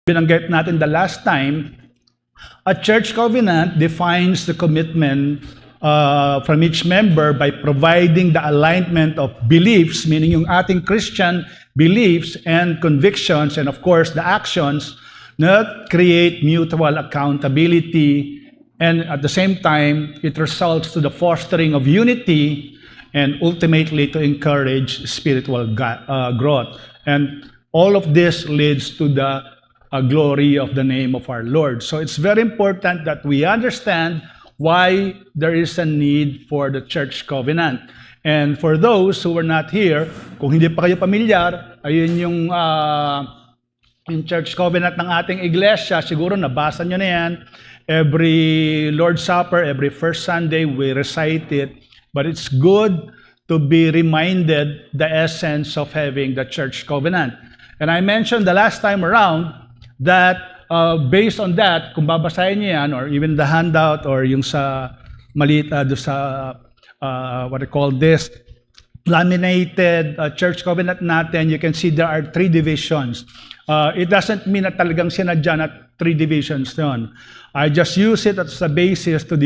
binanggit natin the last time, a church covenant defines the commitment from each member by providing the alignment of beliefs, meaning yung ating Christian beliefs and convictions, and of course the actions that create mutual accountability, and at the same time it results to the fostering of unity and ultimately to encourage spiritual growth. And all of this leads to the glory of the name of our Lord. So it's very important that we understand why there is a need for the church covenant. And for those who were not here, kung hindi pa kayo pamilyar, ayun yung church covenant ng ating iglesia, siguro nabasa nyo na yan. Every Lord's Supper, every first Sunday, we recite it. But it's good to be reminded the essence of having the church covenant. And I mentioned the last time around that based on that, kung babasahin niyo yan, or even the handout, or yung sa maliit, what I call this, laminated church covenant natin, you can see there are 3 divisions. It doesn't mean na talagang sinadya na 3 divisions yun. I just use it as a basis to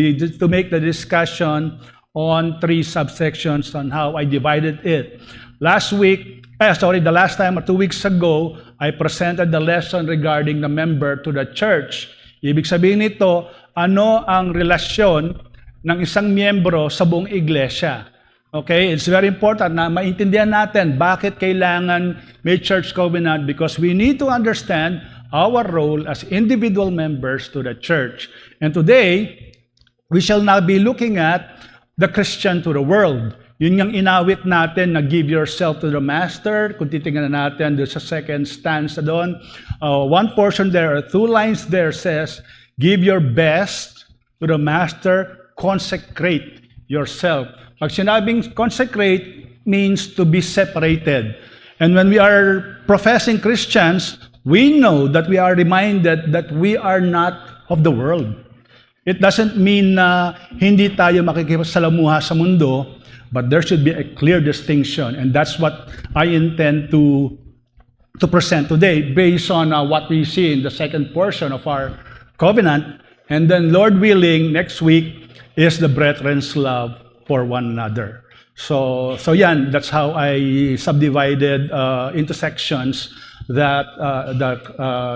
make the discussion on 3 subsections on how I divided it. The last time or 2 weeks ago, I presented the lesson regarding the member to the church. Ibig sabihin nito, ano ang relasyon ng isang miyembro sa buong iglesia. Okay, it's very important na maintindihan natin bakit kailangan may church covenant, because we need to understand our role as individual members to the church. And today, we shall now be looking at the Christian to the world. Yun yung inawit natin na give yourself to the master. Kung titingnan natin doon sa second stanza doon, one portion there, 2 lines there says, give your best to the master, consecrate yourself. Pag sinabing consecrate means to be separated. And when we are professing Christians, we know that we are reminded that we are not of the world. It doesn't mean na hindi tayo makikipagsamuha sa mundo, but there should be a clear distinction, and that's what I intend to present today based on what we see in the second portion of our covenant. And then, Lord willing, next week is the brethren's love for one another. So yan, that's how I subdivided into sections that the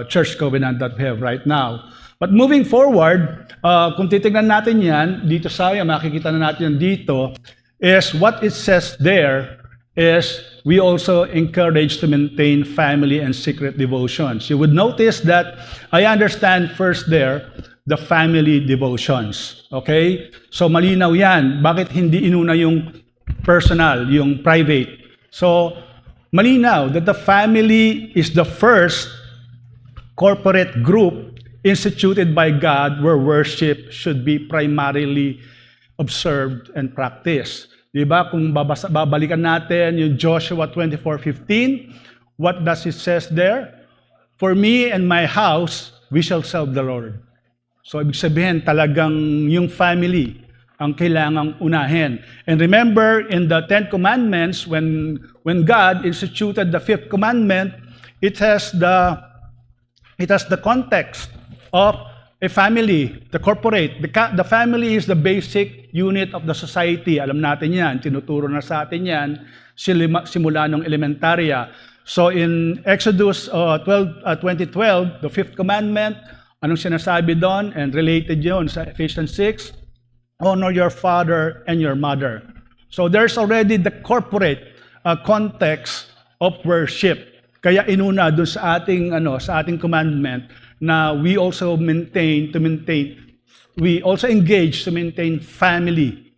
church covenant that we have right now. But moving forward, kung titignan natin yan, dito sa makikita na natin dito, is what it says there is we also encourage to maintain family and secret devotions. You would notice that I understand first there, the family devotions. Okay? So malinaw yan. Bakit hindi inuna yung personal, yung private? So malinaw that the family is the first corporate group instituted by God where worship should be primarily observed and practiced. Diba? Kung babalikan natin yung Joshua 24:15, what does it says there? For me and my house, we shall serve the Lord. So ibig sabihin talagang yung family ang kailangang unahin. And remember in the 10 Commandments, when God instituted the 5th commandment, it has the context of a family, the corporate. The family is the basic unit of the society. Alam natin yan, tinuturo na sa atin yan, simula nung elementarya. So in Exodus 20:12, the 5th commandment, anong sinasabi doon? And related yun sa Ephesians 6, honor your father and your mother. So there's already the corporate context of worship. Kaya inuna doon sa ating commandment na we also engage to maintain family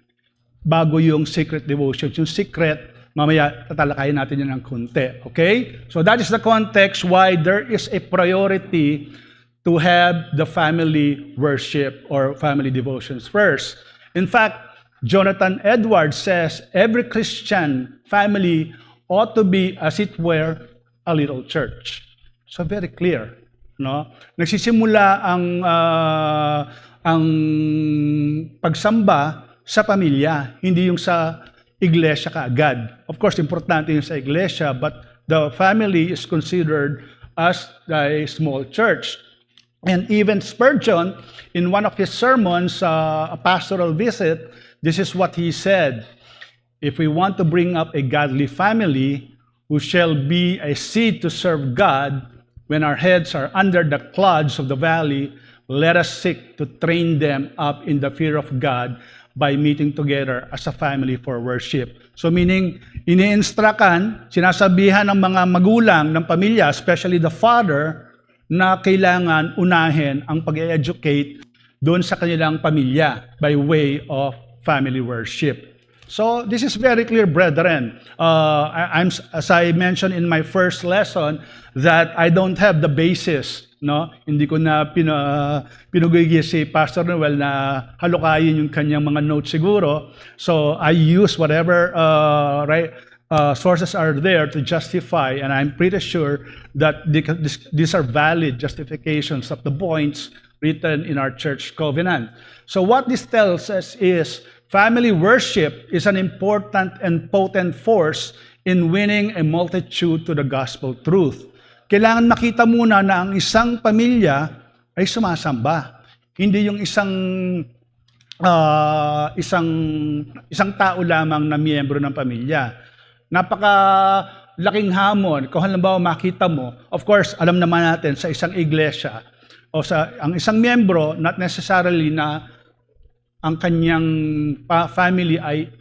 bago yung secret devotion. Yung secret, mamaya tatalakayin natin yan ng konti. Okay? So that is the context why there is a priority to have the family worship or family devotions first. In fact, Jonathan Edwards says every Christian family ought to be, as it were, a little church. So very clear. No? Nagsisimula ang pagsamba sa pamilya, hindi yung sa iglesia kaagad. Of course, importante yung sa iglesia, but the family is considered as a small church. And even Spurgeon, in one of his sermons, a pastoral visit, this is what he said: if we want to bring up a godly family who shall be a seed to serve God, when our heads are under the clods of the valley, let us seek to train them up in the fear of God by meeting together as a family for worship. So meaning, ini-instructan, sinasabihan ng mga magulang ng pamilya, especially the father, na kailangan unahin ang pag-educate doon sa kanilang pamilya by way of family worship. So this is very clear, brethren. As I mentioned in my first lesson, that I don't have the basis, no? Hindi ko na pinugigil si Pastor Noel na halukayin yung kanyang mga notes siguro. So I use whatever sources are there to justify, and I'm pretty sure that these are valid justifications of the points written in our church covenant. So what this tells us is family worship is an important and potent force in winning a multitude to the gospel truth. Kailangan makita muna na ang isang pamilya ay sumasamba. Hindi yung isang tao lamang na miyembro ng pamilya. Napakalaking hamon. Kung halimbawa makita mo, of course, alam naman natin sa isang iglesia o ang isang miyembro, not necessarily na ang kanyang family ay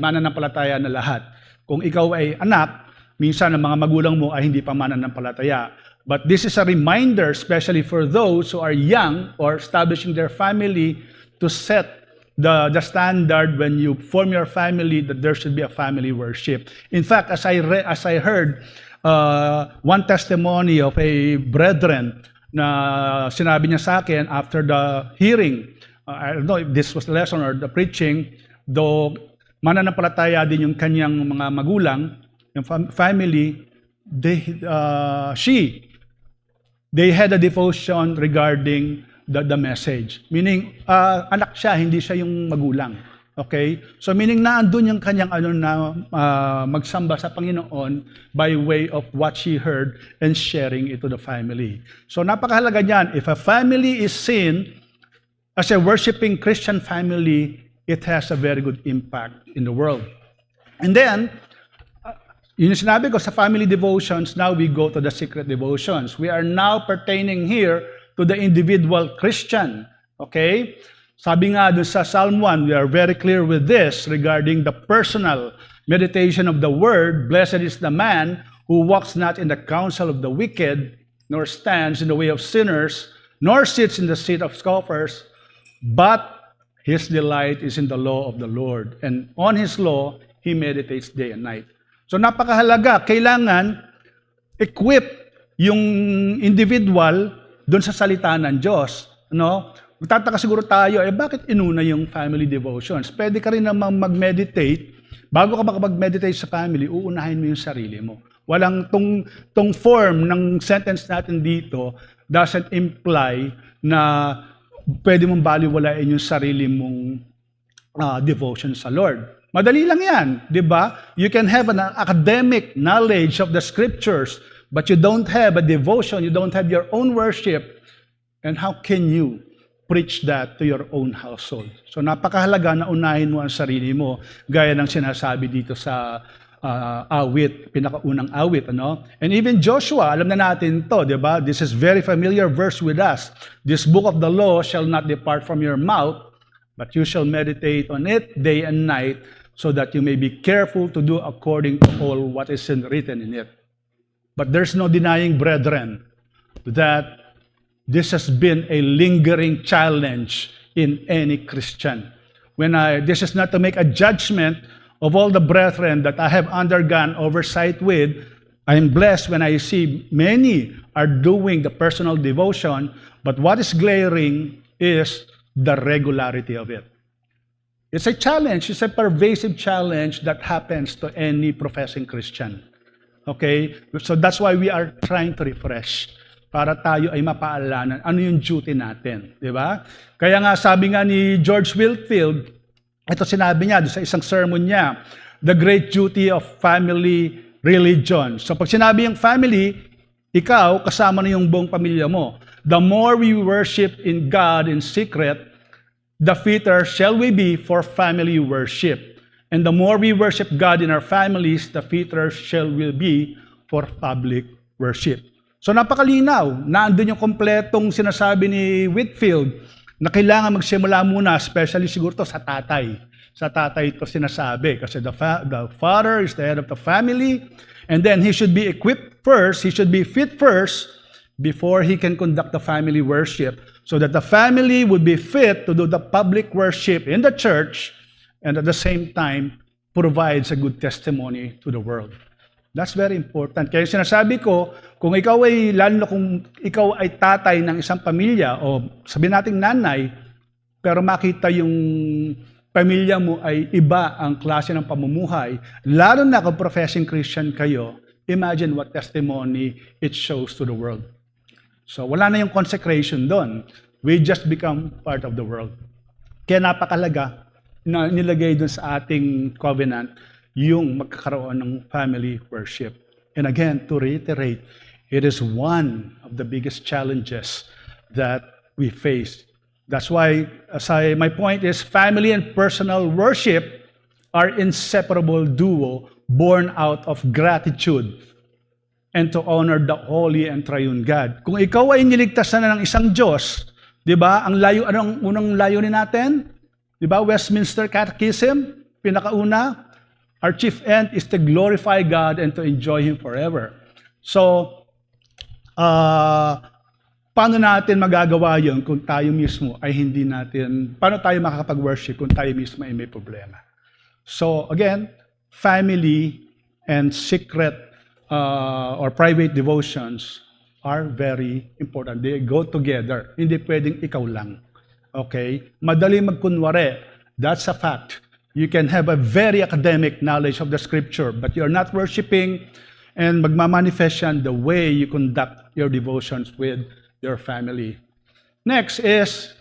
mananampalataya na lahat. Kung ikaw ay anak, minsan ang mga magulang mo ay hindi pa mananampalataya. But this is a reminder, especially for those who are young or establishing their family, to set the standard when you form your family, that there should be a family worship. In fact, as I heard one testimony of a brethren na sinabi niya sa akin after the hearing, I don't know if this was the lesson or the preaching, though mananampalataya din yung kanyang mga magulang, yung family, they had a devotion regarding the message. Meaning, anak siya, hindi siya yung magulang. Okay? So meaning, naandun yung kanyang magsamba sa Panginoon by way of what she heard and sharing it to the family. So napakahalaga niyan. If a family is seen as a worshiping Christian family, it has a very good impact in the world. And then, yun yung sinabi ko sa family devotions, now we go to the secret devotions. We are now pertaining here to the individual Christian. Okay? Sabi nga doon sa Psalm 1, we are very clear with this regarding the personal meditation of the word. Blessed is the man who walks not in the counsel of the wicked, nor stands in the way of sinners, nor sits in the seat of scoffers, but his delight is in the law of the Lord, and on his law he meditates day and night. So napakahalaga, kailangan equip yung individual doon sa salita ng Diyos. No? Magtataka siguro tayo, bakit inuna yung family devotions? Pwede ka rin namang mag-meditate. Bago ka mag-meditate sa family, uunahin mo yung sarili mo. Walang tong form ng sentence natin dito doesn't imply na pwede mong baliwalain yung sarili mong devotion sa Lord. Madali lang yan, di ba? You can have an academic knowledge of the scriptures, but you don't have a devotion, you don't have your own worship, and how can you preach that to your own household? So napakahalaga na unahin mo ang sarili mo, gaya ng sinasabi dito sa awit, pinakaunang awit, ano? And even Joshua, alam na natin to, di ba? This is very familiar verse with us. This book of the law shall not depart from your mouth, but you shall meditate on it day and night, so that you may be careful to do according to all what is written in it. But there's no denying, brethren, that this has been a lingering challenge in any Christian. This is not to make a judgment of all the brethren that I have undergone oversight with. I am blessed when I see many are doing the personal devotion, but what is glaring is the regularity of it. It's a challenge, it's a pervasive challenge that happens to any professing Christian. Okay? So that's why we are trying to refresh, para tayo ay mapaalanan ano yung duty natin. Di ba? Kaya nga sabi nga ni George Whitefield, ito sinabi niya sa isang sermon niya, the great duty of family religion. So pag sinabi yung family, ikaw, kasama na yung buong pamilya mo. The more we worship in God in secret, the fitter shall we be for family worship. And the more we worship God in our families, the fitter shall we be for public worship. So napakalinaw, naandun yung kompletong sinasabi ni Whitfield na kailangan magsimula muna, especially siguro to sa tatay. Sa tatay ito sinasabi kasi the father is the head of the family, and then he should be equipped first, he should be fit first before he can conduct the family worship, so that the family would be fit to do the public worship in the church, and at the same time provides a good testimony to the world. That's very important. Kaya sinasabi ko, kung ikaw ay, lalo na kung ikaw ay tatay ng isang pamilya, o sabihin nating nanay, pero makita yung pamilya mo ay iba ang klase ng pamumuhay, lalo na kung professing Christian kayo, imagine what testimony it shows to the world. So wala na yung consecration doon. We just become part of the world. Kaya napakalaga na nilagay doon sa ating covenant yung magkakaroon ng family worship. And again, to reiterate, it is one of the biggest challenges that we face. That's why, my point is, family and personal worship are inseparable duo born out of gratitude and to honor the holy and triune God. Kung ikaw ay niligtas na ng isang Diyos, di ba, anong unang layunin natin? Di ba, Westminster Catechism, pinakauna, our chief end is to glorify God and to enjoy Him forever. So, paano natin magagawa yun kung tayo mismo ay hindi natin, paano tayo makakapag-worship kung tayo mismo ay may problema? So again, family and secret or private devotions are very important. They go together. Hindi pwedeng ikaw lang. Okay? Madali magkunwari. That's a fact. You can have a very academic knowledge of the scripture, but you're not worshiping and magmamanifest yan the way you conduct your devotions with your family. Next is,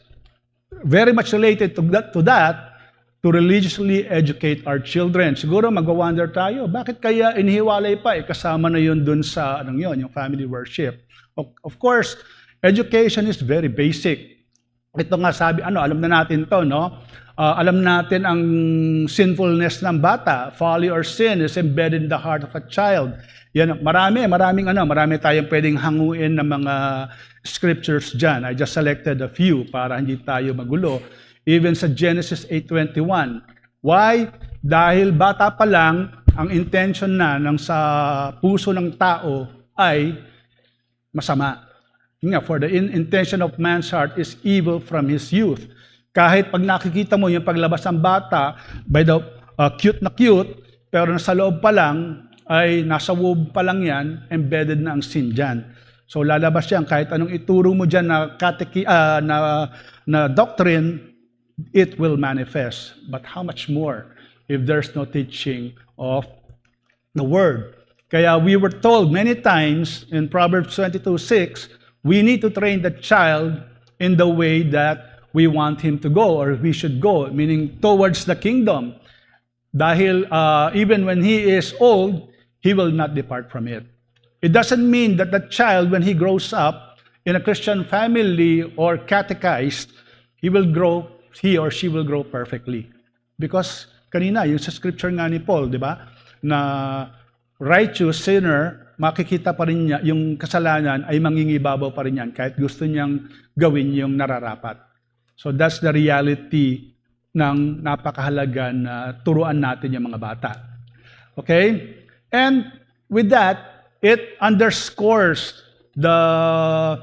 very much related to that, to religiously educate our children. Siguro mag-wonder tayo, bakit kaya inihiwalay pa? Kasama na yun dun sa, yung family worship. Of course, education is very basic. Ito nga sabi, alam na natin to, no? Alam natin ang sinfulness ng bata. Folly or sin is embedded in the heart of a child. Yan, marami tayong pwedeng hanguin ng mga scriptures dyan. I just selected a few para hindi tayo magulo. Even sa Genesis 8:21. Why? Dahil bata pa lang, ang intention na ng sa puso ng tao ay masama. For the intention of man's heart is evil from his youth. Kahit pag nakikita mo yung paglabas ng bata, by the cute na cute, pero nasa loob pa lang, ay nasa womb pa lang yan, embedded na ang sin dyan. So lalabas yan, kahit anong ituro mo dyan na doctrine, it will manifest. But how much more if there's no teaching of the Word? Kaya we were told many times in Proverbs 22:6, we need to train the child in the way that we want him to go, or we should go, meaning towards the kingdom. Dahil even when he is old, he will not depart from it. It doesn't mean that the child, when he grows up in a Christian family or catechized, he or she will grow perfectly. Because kanina, yung sa scripture nga ni Paul, di ba, na righteous sinner, makikita pa rin niya, yung kasalanan ay mangingibabaw pa rin yan, kahit gusto niyang gawin yung nararapat. So that's the reality ng napakahalaga na turuan natin yung mga bata. Okay? And with that, it underscores the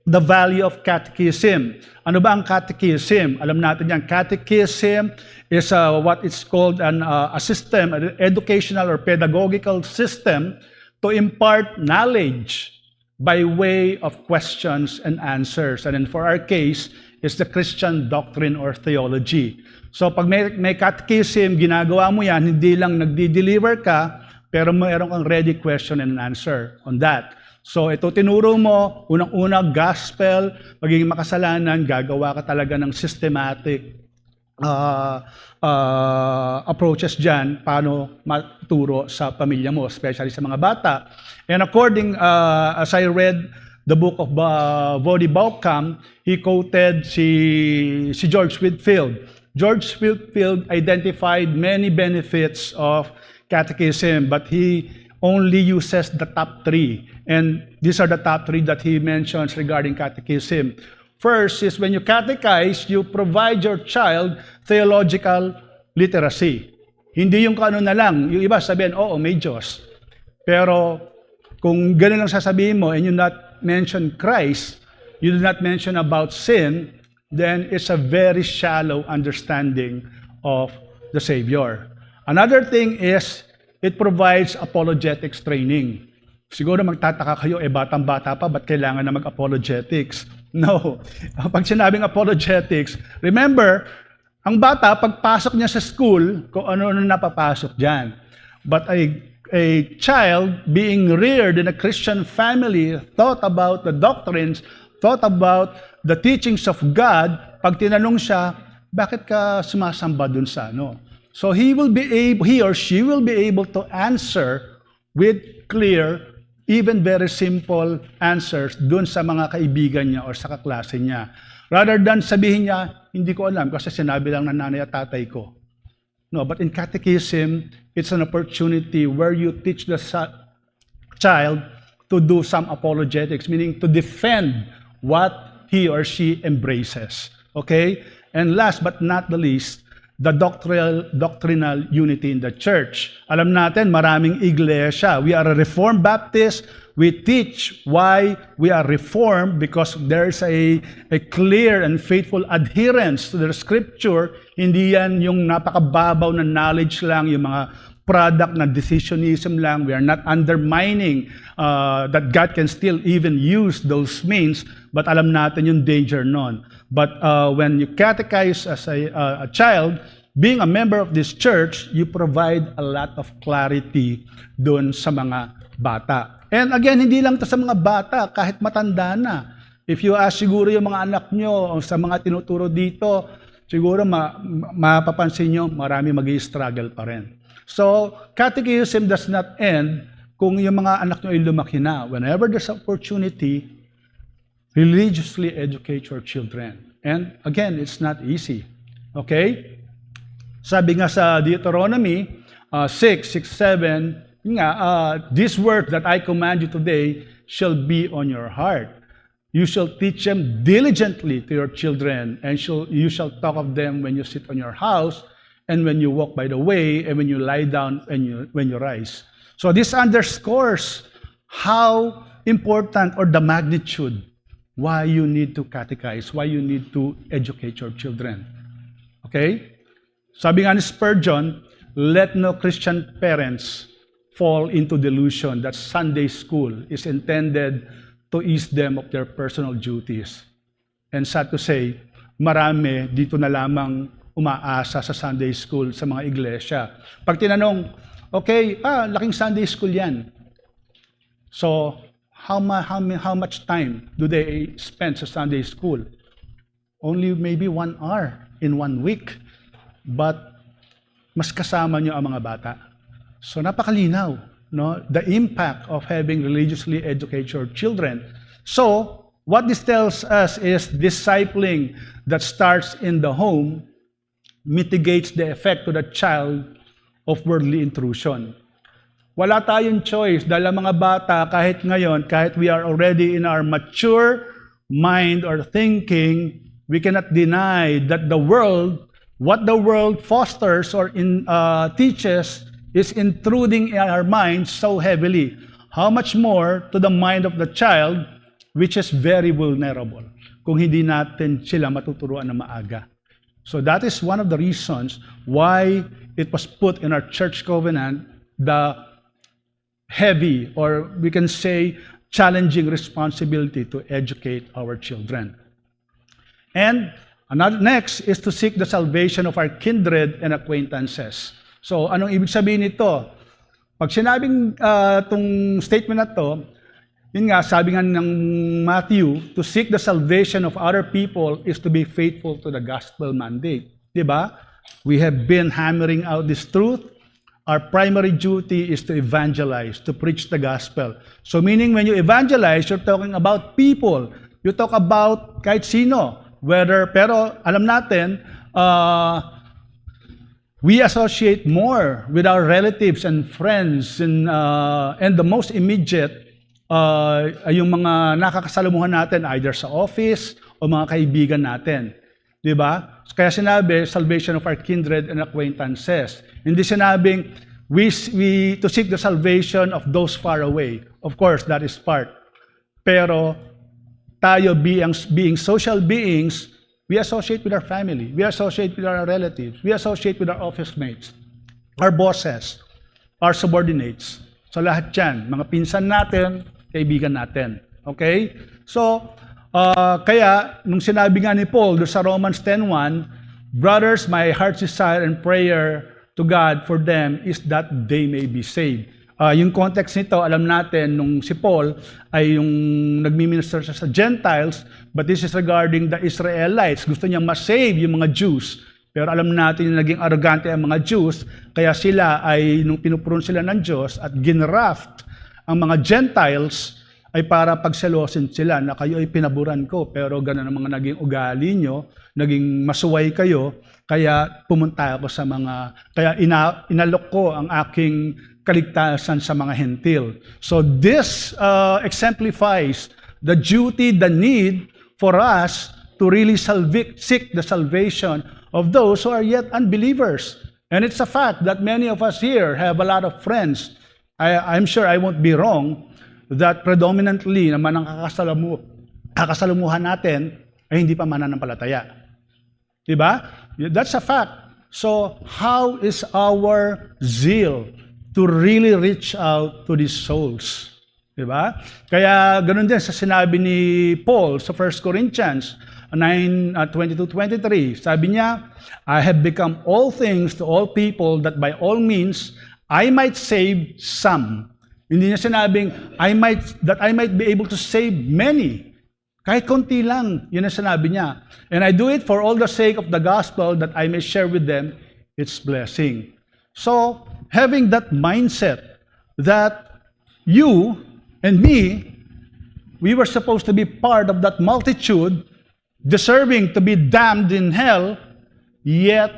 value of catechism. Ano ba ang catechism? Alam natin yan. Catechism is what is called a system, an educational or pedagogical system to impart knowledge by way of questions and answers. And then for our case, is the Christian doctrine or theology. So pag may catechism, ginagawa mo yan, hindi lang nagdi-deliver ka, pero mayroon kang ready question and answer on that. So ito tinuro mo, unang-una, gospel, magiging makasalanan, gagawa ka talaga ng systematic approaches dyan, paano maturo sa pamilya mo, especially sa mga bata. And according, as I read the book of Voddie Baucham, he quoted si George Whitefield. George Whitefield identified many benefits of catechism, but he only uses the top 3. And these are the top 3 that he mentions regarding catechism. First is when you catechize, you provide your child theological literacy. Hindi yung kano na lang. Yung iba sabihin, oo, may Diyos. Pero kung ganun lang sasabihin mo and you not mention Christ, you do not mention about sin, then it's a very shallow understanding of the Savior. Another thing is, it provides apologetics training. Siguro magtataka kayo, batang-bata pa, ba't kailangan na mag-apologetics? No. Pag sinabing apologetics, remember, ang bata, pagpasok niya sa school, kung ano-ano napapasok dyan. But a child being reared in a Christian family, thought about the doctrines, thought about the teachings of God, pag tinanong siya, bakit ka sumasamba dun sa ano? So he or she will be able to answer with clear, even very simple answers dun sa mga kaibigan niya or sa kaklase niya. Rather than sabihin niya, hindi ko alam kasi sinabi lang ng nanay at tatay ko. No, but in catechism, it's an opportunity where you teach the child to do some apologetics, meaning to defend what he or she embraces. Okay? And last but not the least, the doctrinal unity in the church. Alam natin, maraming iglesia. We are a Reformed Baptist. We teach why we are Reformed because there's a clear and faithful adherence to the Scripture. Hindi yan yung napakababaw na knowledge lang, yung mga product na decisionism lang. We are not undermining that God can still even use those means, but alam natin yung danger nun. But when you catechize as a child, being a member of this church, you provide a lot of clarity dun sa mga bata. And again, hindi lang to sa mga bata, kahit matanda na. If you ask siguro yung mga anak nyo, o sa mga tinuturo dito, siguro mapapansin nyo, marami mag-i-struggle pa rin. So, catechism does not end kung yung mga anak nyo ay lumaki na. Whenever there's opportunity, religiously educate your children. And again, it's not easy. Okay? Sabi nga sa Deuteronomy 6:7, this word that I command you today shall be on your heart. You shall teach them diligently to your children, and you shall talk of them when you sit on your house, and when you walk by the way, and when you lie down, and when you rise. So this underscores how important or the magnitude why you need to catechize, why you need to educate your children. Okay? Sabi nga ni Spurgeon, let no Christian parents fall into delusion that Sunday school is intended to ease them of their personal duties. And sad to say, marami dito na lamang umaasa sa Sunday school sa mga iglesia. Pag tinanong, okay, laking Sunday school yan. So, how much time do they spend sa Sunday school? Only maybe 1 hour in 1 week. But mas kasama nyo ang mga bata. So napakalinaw, no? The impact of having religiously educate your children. So, what this tells us is discipling that starts in the home mitigates the effect to the child of worldly intrusion. Wala tayong choice dahil ang mga bata kahit ngayon, kahit we are already in our mature mind or thinking, we cannot deny that what the world fosters or teaches is intruding in our minds so heavily. How much more to the mind of the child, which is very vulnerable, kung hindi natin sila matuturuan na maaga. So that is one of the reasons why it was put in our church covenant, the heavy, or we can say, challenging responsibility to educate our children. And next is to seek the salvation of our kindred and acquaintances. So, anong ibig sabihin nito? Pag sinabing itong statement na to, yun nga, sabi nga ng Matthew, to seek the salvation of other people is to be faithful to the gospel mandate. Diba? We have been hammering out this truth. Our primary duty is to evangelize, to preach the gospel. So meaning when you evangelize, you're talking about people. You talk about kahit sino. Pero alam natin, we associate more with our relatives and friends and the most immediate yung mga nakakasalamuhan natin either sa office o mga kaibigan natin. Diba? Kaya sinabi, salvation of our kindred and acquaintances. Hindi sinabing, we to seek the salvation of those far away. Of course, that is part. Pero, tayo being social beings, we associate with our family. We associate with our relatives. We associate with our office mates, our bosses, our subordinates. So lahat yan, mga pinsan natin, kaibigan natin. Okay? So, kaya, nung sinabi nga ni Paul do sa Romans 10:1, brothers, my heart's desire and prayer to God for them is that they may be saved. Yung context nito, alam natin, nung si Paul ay yung nagmi-minister siya sa Gentiles, but this is regarding the Israelites. Gusto niyang ma-save yung mga Jews. Pero alam natin yung naging arrogante ang mga Jews, kaya sila ay, nung pinupuron sila ng Diyos at ginraft ang mga Gentiles, ay para pagselosin sila na kayo ay pinaburan ko. Pero gano'n ang mga naging ugali nyo, naging masuway kayo, kaya pumunta ako sa mga, kaya inalok ko ang aking kaligtasan sa mga hentil. So this exemplifies the duty, the need for us to really seek the salvation of those who are yet unbelievers. And it's a fact that many of us here have a lot of friends. I'm sure I won't be wrong that predominantly naman ang kakasalamuhan natin ay hindi pa mananampalataya. Diba? That's a fact. So, how is our zeal to really reach out to these souls? Diba? Kaya ganun din sa sinabi ni Paul sa 1 Corinthians 9:22-23. Sabi niya, I have become all things to all people that by all means I might save some. Hindi niya sinabing, that I might be able to save many. Kahit konti lang, yun ang sinabi niya. And I do it for all the sake of the gospel that I may share with them its blessing. So, having that mindset that you and me, we were supposed to be part of that multitude, deserving to be damned in hell, yet,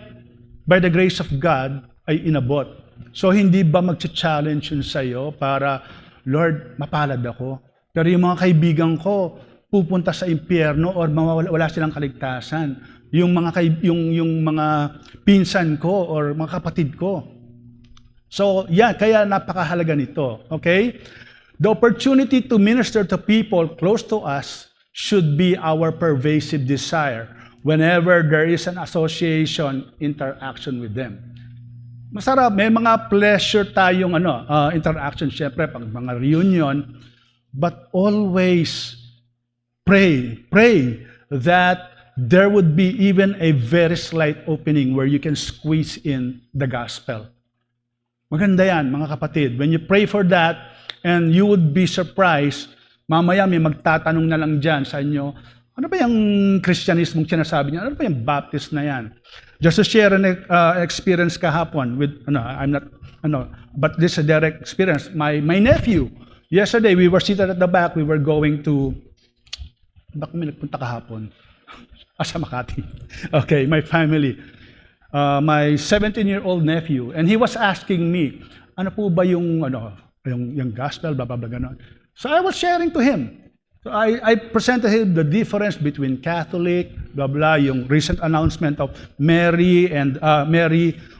by the grace of God, ay inabot. So, hindi ba mag-challenge yun sa'yo para, Lord, mapalad ako. Pero yung mga kaibigan ko, pupunta sa impyerno or wala silang kaligtasan. Yung mga pinsan ko or mga kapatid ko. So, kaya napakahalaga nito. Okay? The opportunity to minister to people close to us should be our pervasive desire whenever there is an association, interaction with them. Masarap, may mga pleasure tayong interaction, syempre, pag mga reunion, but always pray that there would be even a very slight opening where you can squeeze in the gospel. Maganda yan, mga kapatid. When you pray for that, and you would be surprised, mamaya may magtatanong na lang dyan sa inyo, ano ba yung Christianismong sinasabi niya? Ano ba yung Baptist na yan? Just to share an experience kahapon with, but this is a direct experience. My nephew, yesterday we were seated at the back, we were going to, baka may nagpunta kahapon? Sa Makati. Okay, my family. My 17-year-old nephew, and he was asking me, ano po ba yung gospel, blah, blah, blah, gano'n. So I was sharing to him. So I presented him the difference between Catholic, blah, blah, yung recent announcement of Mary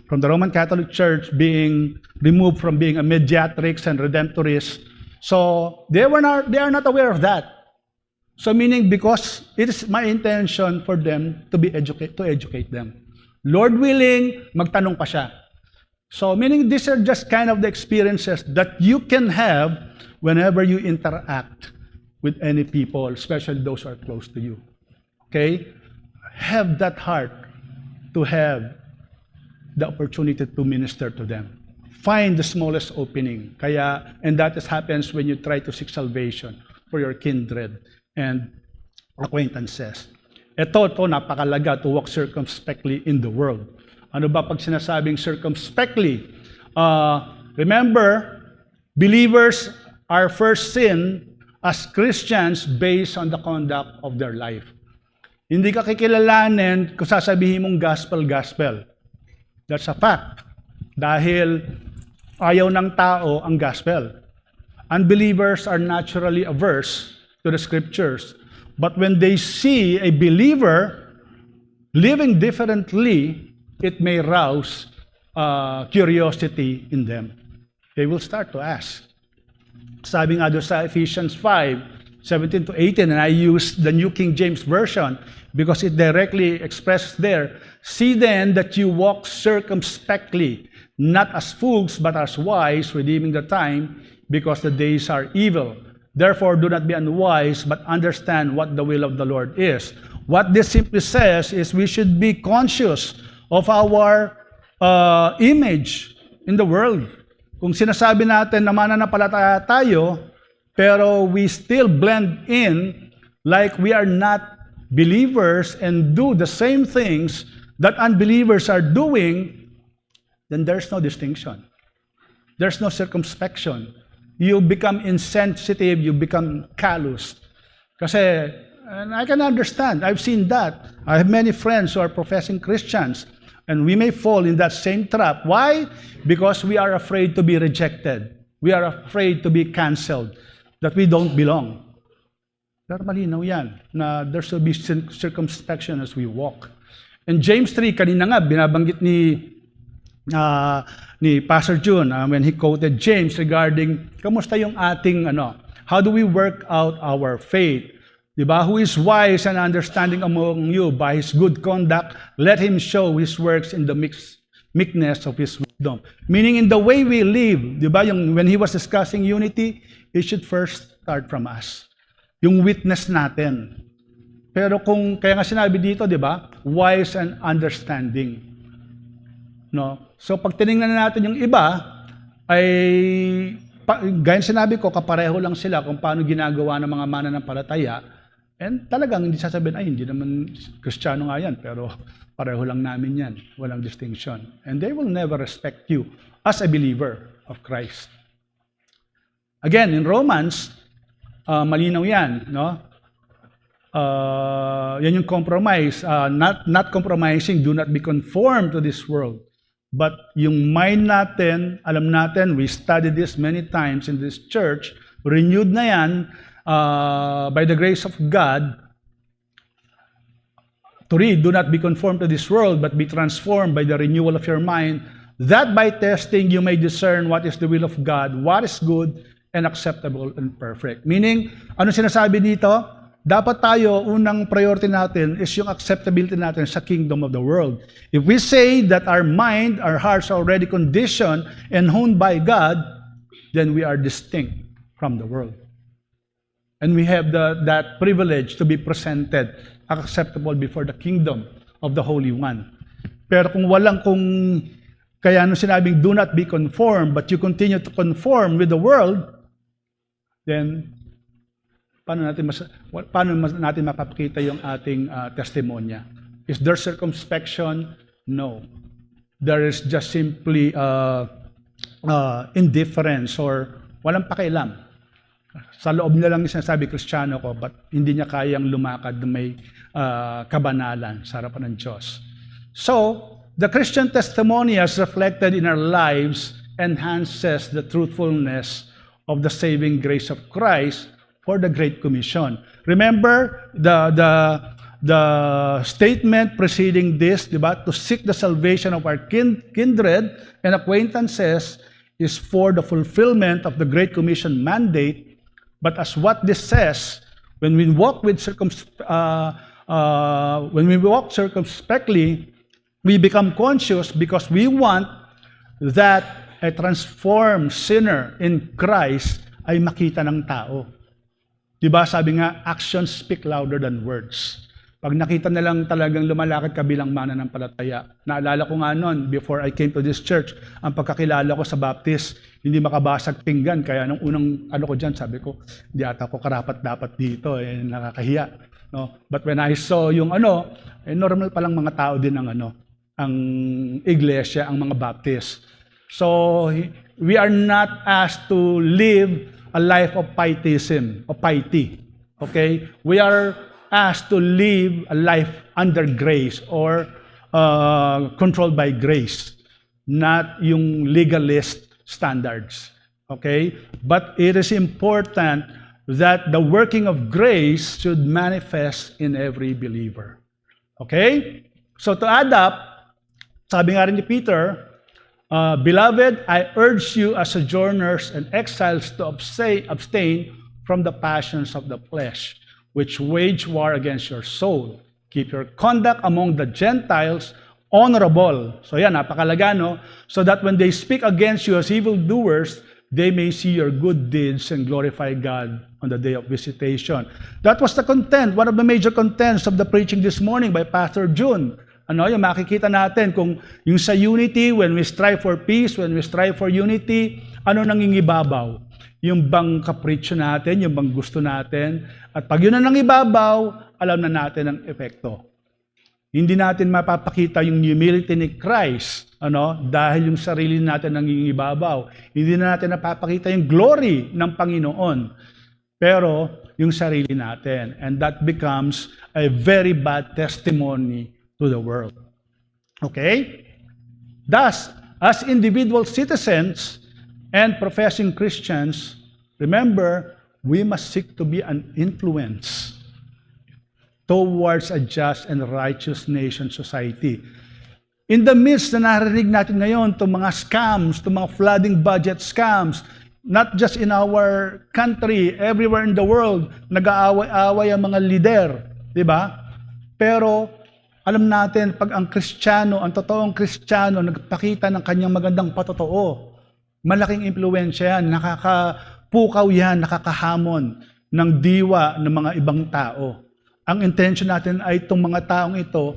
from the Roman Catholic Church being removed from being a mediatrix and redemptorist. So they are not aware of that. So meaning because it is my intention for them to educate them. Lord willing, magtanong pa siya. So meaning these are just kind of the experiences that you can have whenever you interact with any people, especially those who are close to you. Okay? Have that heart to have the opportunity to minister to them. Find the smallest opening. And that happens when you try to seek salvation for your kindred and acquaintances. Ito, napakalaga, to walk circumspectly in the world. Ano ba pag sinasabing circumspectly? Remember, believers are first seen as Christians based on the conduct of their life. Hindi ka kikilalanin kung sasabihin mong gospel. That's a fact. Dahil ayaw ng tao ang gospel. Unbelievers are naturally averse to the scriptures. But when they see a believer living differently, it may rouse curiosity in them. They will start to ask. Sabi nga doon sa Ephesians 5:17 to 18, and I use the New King James Version because it directly expresses there, see then that you walk circumspectly, not as fools, but as wise, redeeming the time, because the days are evil. Therefore, do not be unwise, but understand what the will of the Lord is. What this simply says is we should be conscious of our image in the world. Kung sinasabi natin na mananampalataya tayo, pero we still blend in like we are not believers and do the same things that unbelievers are doing, then there's no distinction. There's no circumspection. You become insensitive, you become callous. Kasi, and I can understand, I've seen that. I have many friends who are professing Christians, and we may fall in that same trap. Why? Because we are afraid to be rejected. We are afraid to be canceled, that we don't belong. Pero malinaw yan, na there should be circumspection as we walk. And James 3, kanina nga, binabanggit ni Pastor June when he quoted James regarding, kamusta yung ating, how do we work out our faith? Diba? Who is wise and understanding among you by his good conduct, let him show his works in the meekness of his wisdom. Meaning in the way we live, diba? When he was discussing unity, it should first start from us. Yung witness natin. Pero kaya nga sinabi dito, diba? Wise and understanding. No? So pag tinignan natin yung iba, ay gaya sinabi ko, kapareho lang sila kung paano ginagawa ng mga mananampalataya. And talagang hindi sasabihin, ay hindi naman Kristiyano nga yan, pero pareho lang namin yan. Walang distinction. And they will never respect you as a believer of Christ. Again, in Romans, malinaw yan, no? Yan yung compromise. Not compromising, do not be conformed to this world. But yung mind natin, alam natin, we studied this many times in this church, renewed na yan, by the grace of God, to read, do not be conformed to this world, but be transformed by the renewal of your mind, that by testing you may discern what is the will of God, what is good and acceptable and perfect. Meaning, ano sinasabi dito? Dapat tayo, unang priority natin is yung acceptability natin sa kingdom of the world. If we say that our mind, our hearts are already conditioned and honed by God, then we are distinct from the world. And we have that privilege to be presented acceptable before the kingdom of the Holy One. Pero kung kaya nung sinabing, do not be conformed, but you continue to conform with the world, then paano natin mapapakita yung ating testimonya? Is there circumspection? No. There is just simply indifference or walang pakialam. Sa loob niya lang sinasabi, Kristiyano ko, but hindi niya kayang lumakad na may kabanalan sa harapan ng Diyos. So, the Christian testimony as reflected in our lives enhances the truthfulness of the saving grace of Christ for the Great Commission. Remember the statement preceding this, diba? To seek the salvation of our kindred and acquaintances is for the fulfillment of the Great Commission mandate. But as what this says, when we walk circumspectly, we become conscious because we want that a transformed sinner in Christ ay makita ng tao. Diba sabi nga, actions speak louder than words. Pag nakita na lang talagang lumalakad ka bilang mananampalataya. Naalala ko nga noon, before I came to this church, ang pagkakilala ko sa Baptist, hindi makabasag pinggan. Kaya nung unang ko dyan, sabi ko, hindi ata ko karapat dapat dito, nakakahiya. no? But when I saw yung normal palang mga tao din ang iglesia, ang mga Baptist. So, we are not asked to live a life of pietism, of piety. Okay? We are asked to live a life under grace or controlled by grace, not yung legalist standards. Okay? But it is important that the working of grace should manifest in every believer. Okay? So to add up, sabi nga rin ni Peter, Beloved, I urge you as sojourners and exiles to abstain from the passions of the flesh, which wage war against your soul. Keep your conduct among the Gentiles honorable. So yan, napakalaga, no? So that when they speak against you as evildoers, they may see your good deeds and glorify God on the day of visitation. That was the content, one of the major contents of the preaching this morning by Pastor June. Yung makikita natin kung yung sa unity, when we strive for peace, when we strive for unity, nangingibabaw? Yung bang kapritsyo natin, yung bang gusto natin. At pag yun na nangibabaw, alam na natin ang epekto. Hindi natin mapapakita yung humility ni Christ, dahil yung sarili natin nangingibabaw. Hindi na natin napapakita yung glory ng Panginoon, pero yung sarili natin. And that becomes a very bad testimony to the world. Okay? Thus, as individual citizens and professing Christians, remember, we must seek to be an influence towards a just and righteous nation society. In the midst na narinig natin ngayon, itong mga scams, itong mga flooding budget scams, not just in our country, everywhere in the world, nag-aaway-aaway ang mga leader, di ba? Pero, alam natin, pag ang Kristiyano, ang totoong Kristiyano, nagpakita ng kanyang magandang patotoo, malaking impluwensya yan, nakakapukaw yan, nakakahamon ng diwa ng mga ibang tao. Ang intention natin ay itong mga taong ito,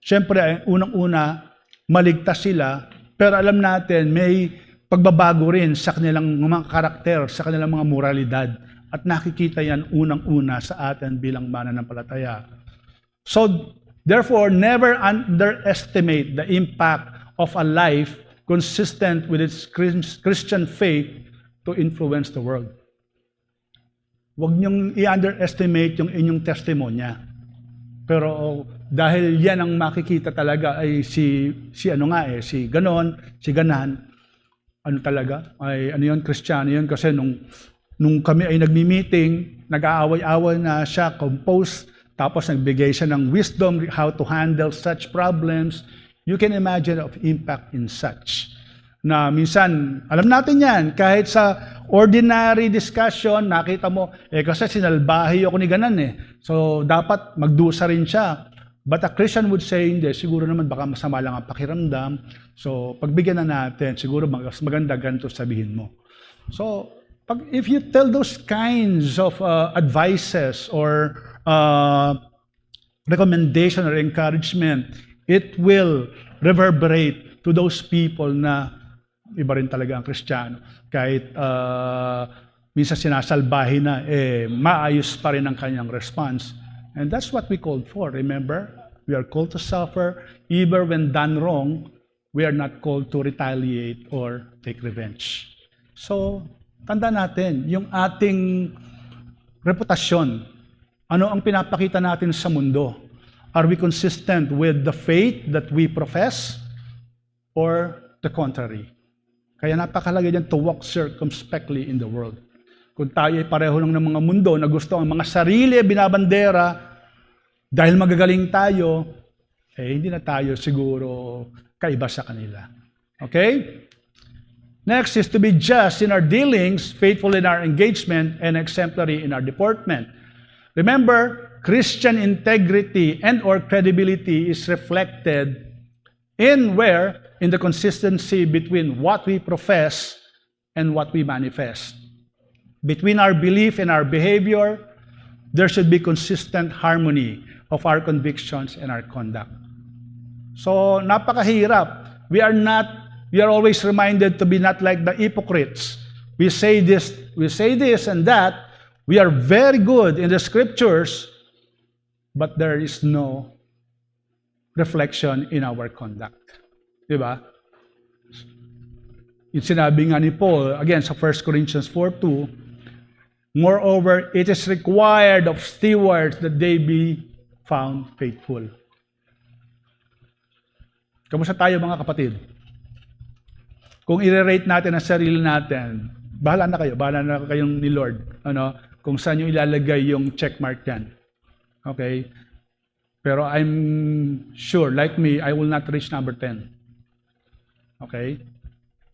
syempre, unang-una, maligtas sila, pero alam natin, may pagbabago rin sa kanilang mga karakter, sa kanilang mga moralidad, at nakikita yan unang-una sa atin bilang mananampalataya. So, therefore, never underestimate the impact of a life consistent with its Christian faith to influence the world. Huwag niyong i-underestimate yung inyong testimonya. Pero dahil yan ang makikita talaga ay si ganon, si ganan, talaga, ay Kristiyano yun. Kasi nung kami ay nagmi-meeting, nag-aaway-aaway na siya, compose, tapos nagbigay siya ng wisdom how to handle such problems. You can imagine of impact in such. Na minsan, alam natin yan, kahit sa ordinary discussion, nakita mo, kasi sinalbahi ako ni ganan So, dapat magdusa rin siya. But a Christian would say, hindi, siguro naman baka masama lang ang pakiramdam. So, pagbigyan na natin, siguro mas maganda ganito sabihin mo. So, if you tell those kinds of advices or recommendation or encouragement, it will reverberate to those people na iba rin talaga ang Kristiyano. Kahit minsan sinasalbahin na, maayos pa rin ang kanyang response. And that's what we called for, remember? We are called to suffer, even when done wrong, we are not called to retaliate or take revenge. So, tanda natin, yung ating reputasyon, ano ang pinapakita natin sa mundo? Are we consistent with the faith that we profess or the contrary? Kaya napakalaga dyan to walk circumspectly in the world. Kung tayo ay pareho lang ng mga mundo na gusto ang mga sarili binabandera dahil magagaling tayo, hindi na tayo siguro kaiba sa kanila. Okay? Next is to be just in our dealings, faithful in our engagement, and exemplary in our deportment. Remember, Christian integrity and or credibility is reflected in the consistency between what we profess and what we manifest. Between our belief and our behavior, there should be consistent harmony of our convictions and our conduct. So, napakahirap. We are always reminded to be not like the hypocrites. We say this and that. We are very good in the scriptures, but there is no reflection in our conduct. Diba? Yung sinabi nga ni Paul, again sa 1 Corinthians 4:2, moreover, it is required of stewards that they be found faithful. Kamusta tayo mga kapatid? Kung i-rate natin ang sarili natin, bahala na kayong ni Lord, kung saan yung ilalagay yung checkmark yan. Okay? Pero I'm sure, like me, I will not reach number 10. Okay?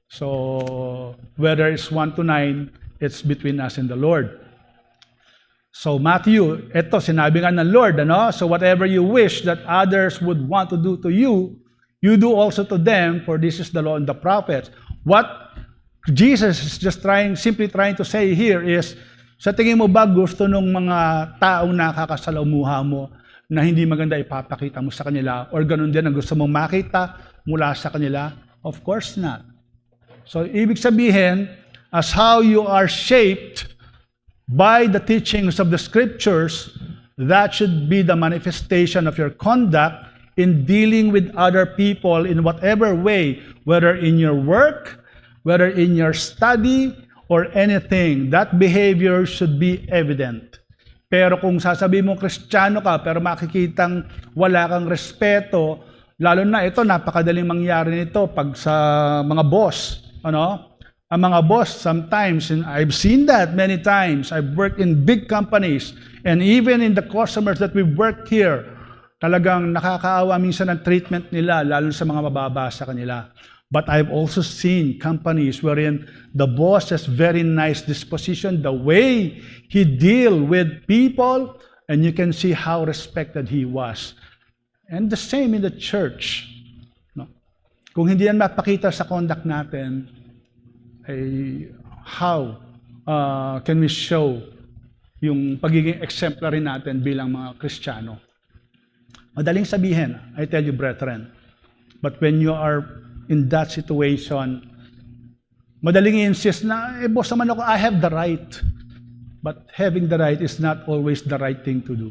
So, whether it's 1 to 9, it's between us and the Lord. So, Matthew, eto, sinabi nga ng Lord, So, whatever you wish that others would want to do to you, you do also to them, for this is the law and the prophets. What Jesus is just simply trying to say here is, sa tingin mo ba gusto nung mga taong nakakasalamuha mo na hindi maganda ipapakita mo sa kanila? Or ganun din ang gusto mong makita mula sa kanila? Of course not. So, ibig sabihin, as how you are shaped by the teachings of the Scriptures, that should be the manifestation of your conduct in dealing with other people in whatever way, whether in your work, whether in your study, or anything. That behavior should be evident. Pero kung sasabihin mo Kristiyano ka, pero makikitang wala kang respeto, lalo na ito, napakadaling mangyari nito pag sa mga boss. Ang mga boss, sometimes, and I've seen that many times, I've worked in big companies, and even in the customers that we've worked here, talagang nakakaawa minsan ang treatment nila, lalo sa mga mababa sa kanila. But I've also seen companies wherein the boss has very nice disposition, the way he deal with people, and you can see how respected he was. And the same in the church. Kung hindi yan mapakita sa conduct natin, how can we show yung pagiging exemplary natin bilang mga Kristiyano? Madaling sabihin, I tell you brethren, but when you are in that situation, madaling i-insist na, boss naman ako, I have the right. But having the right is not always the right thing to do.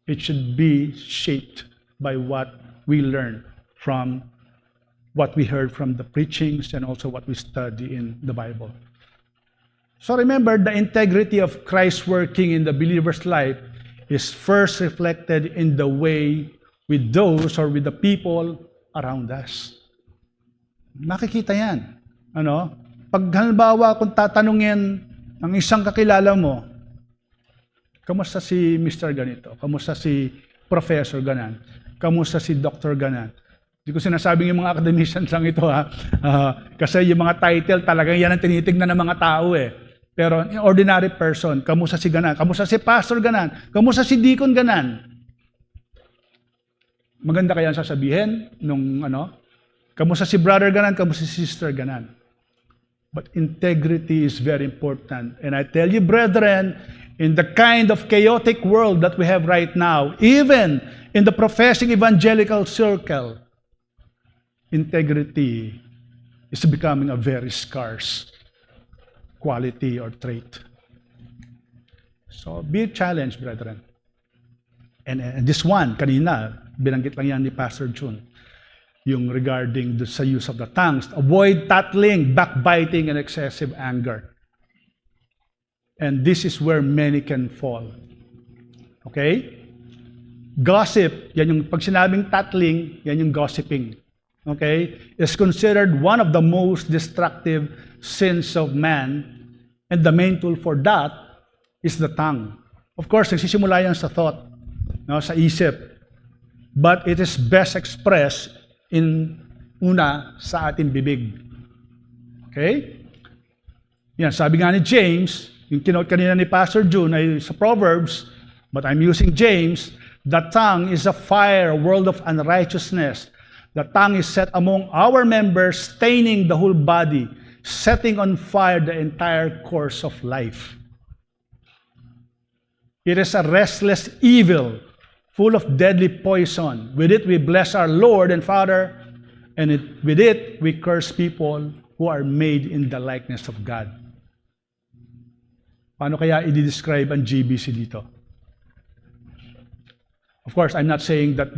It should be shaped by what we learn from what we heard from the preachings and also what we study in the Bible. So remember, the integrity of Christ working in the believer's life is first reflected in the way with those or with the people around us. Makikita yan. Pag halimbawa kung tatanungin ang isang kakilala mo, kamusta si Mr. Ganito? Kamusta si Professor Ganan? Kamusta si Dr. Ganan? Hindi ko sinasabing yung mga academicians lang ito kasi yung mga title talagang yan ang tinitignan ng mga tao Pero in ordinary person, kamusta si Ganan? Kamusta si Pastor Ganan? Kamusta si Deacon Ganan? Maganda kaya sasabihin nung kamusta si Brother Ganan? Kamusta si Sister Ganan? But integrity is very important. And I tell you, brethren, in the kind of chaotic world that we have right now, even in the professing evangelical circle, integrity is becoming a very scarce quality or trait. So be challenged, brethren. And this one, kanina, binanggit lang yan ni Pastor June, yung regarding sa use of the tongues. Avoid tattling, backbiting, and excessive anger. And this is where many can fall. Okay? Gossip, yan yung, pag sinabing tattling, yan yung gossiping. Okay? Is considered one of the most destructive sins of man, and the main tool for that is the tongue. Of course, nagsisimula yan sa thought, sa isip. But it is best expressed sa ating bibig. Okay? Yan, sabi nga ni James, yung kinote kanina ni Pastor June ay sa Proverbs, but I'm using James, the tongue is a fire, a world of unrighteousness. The tongue is set among our members, staining the whole body, setting on fire the entire course of life. It is a restless evil, full of deadly poison. With it we bless our Lord and Father, and with it we curse people who are made in the likeness of God. Paano kaya i-describe ang GBC dito? Of course, I'm not saying that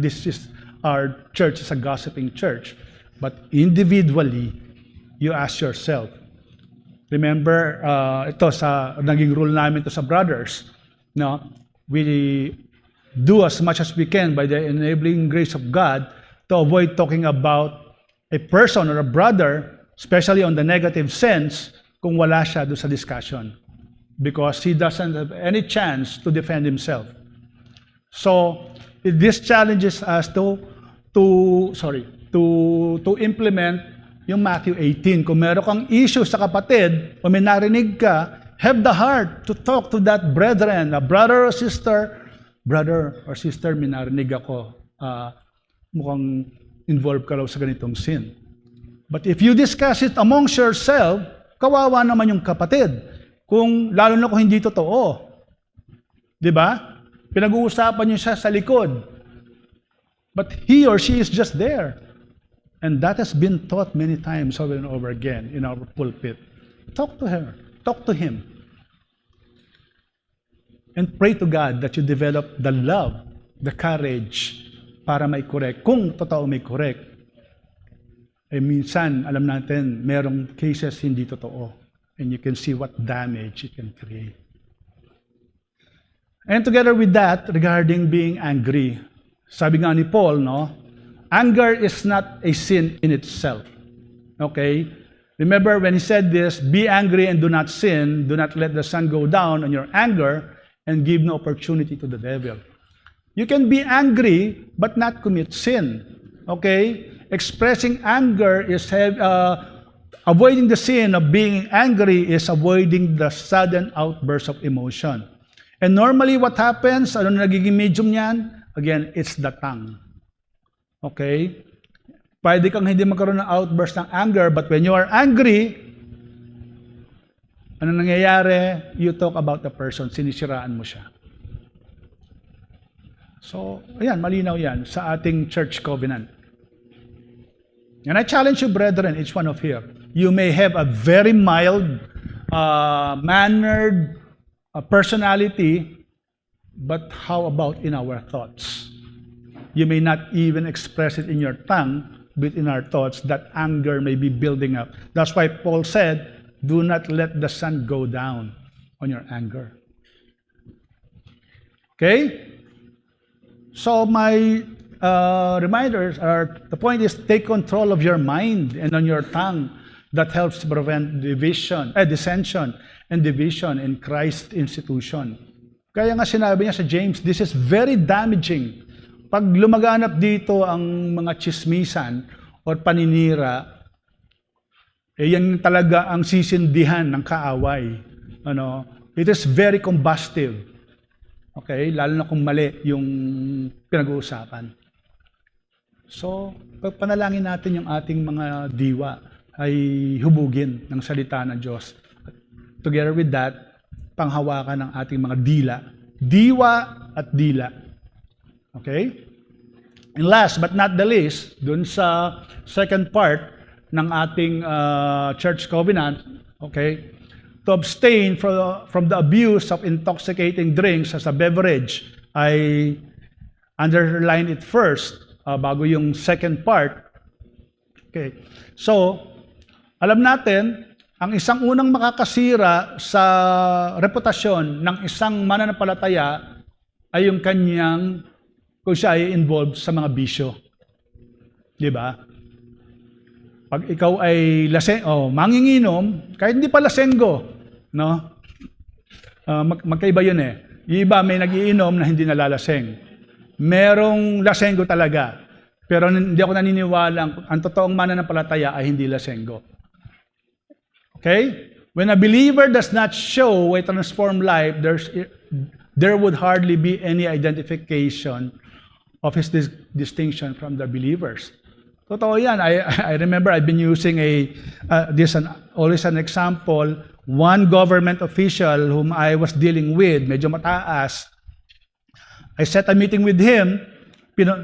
our church is a gossiping church, but individually, you ask yourself. Remember, ito sa naging rule namin to sa brothers, no? We do as much as we can by the enabling grace of God to avoid talking about a person or a brother, especially on the negative sense, kung wala siya doon sa discussion. Because he doesn't have any chance to defend himself. So, this challenges us to implement yung Matthew 18. Kung meron kang issue sa kapatid, o may narinig ka, have the heart to talk to that brethren, a brother or sister, may narinig ako, mukhang involved ka raw sa ganitong sin. But if you discuss it amongst yourself, kawawa naman yung kapatid. Lalo na kung hindi totoo. Di ba? Pinag-uusapan niyo siya sa likod. But he or she is just there. And that has been taught many times over and over again in our pulpit. Talk to her. Talk to him. And pray to God that you develop the love, the courage para may correct. Kung totoo may correct. Minsan, alam natin, merong cases hindi totoo. And you can see what damage it can create. And together with that, regarding being angry, sabi nga ni Paul, no? Anger is not a sin in itself. Okay? Remember when he said this, be angry and do not sin, do not let the sun go down on your anger, and give no opportunity to the devil. You can be angry, but not commit sin. Okay? Expressing anger is avoiding the sin of being angry is avoiding the sudden outburst of emotion. And normally what happens, ano nagiging medium niyan? Again, it's the tongue. Okay? Pwede kang hindi magkaroon ng outburst ng anger, but when you are angry, ano nangyayari? You talk about the person, sinisiraan mo siya. So, ayan, malinaw yan sa ating church covenant. And I challenge you, brethren, each one of here. You may have a very mild, mannered personality, but how about in our thoughts? You may not even express it in your tongue, but in our thoughts, that anger may be building up. That's why Paul said, do not let the sun go down on your anger. Okay? So my reminders are, the point is, take control of your mind and on your tongue. That helps to prevent dissension and division in Christ's institution. Kaya nga sinabi niya sa James, this is very damaging. Pag lumaganap dito ang mga chismisan o paninira, yan talaga ang sisindihan ng kaaway. It is very combustive. Okay? Lalo na kung mali yung pinag-uusapan. So, panalangin natin yung ating mga diwa ay hubugin ng salita ng Diyos. Together with that, panghawakan ng ating mga dila. Diwa at dila. Okay? And last but not the least, dun sa second part ng ating church covenant, okay, to abstain from the abuse of intoxicating drinks as a beverage. I underline it first, bago yung second part. Okay. So, alam natin, ang isang unang makakasira sa reputasyon ng isang mananampalataya ay yung kanyang, kung siya ay involved sa mga bisyo. Di ba? Pag ikaw ay manginginom, kahit hindi pa lasenggo, no? Magkaiba yun eh. Yung iba may nagiinom na hindi nalalaseng. Merong lasenggo talaga. Pero hindi ako naniniwala ang totoong mananampalataya ay hindi lasenggo. Okay? When a believer does not show a transformed life, there would hardly be any identification of his distinction from the believers. Totoo yan. I remember I've been using always an example. One government official whom I was dealing with, medyo mataas, I set a meeting with him.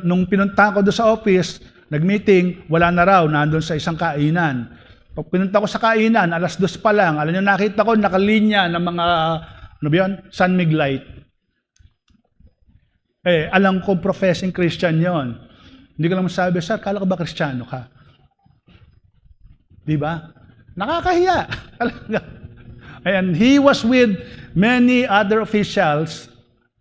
Nung pinunta ko doon sa office, nag-meeting, wala na raw, nandun sa isang kainan. Pag pinunta ko sa kainan, 2:00 pa lang, alam niyo, nakita ko nakalinya ng mga, San Mig light. Alam ko professing Christian yon. Hindi ko lang masabi, sir, kala ko ba Kristiyano ka? Di ba? Nakakahiya. And he was with many other officials,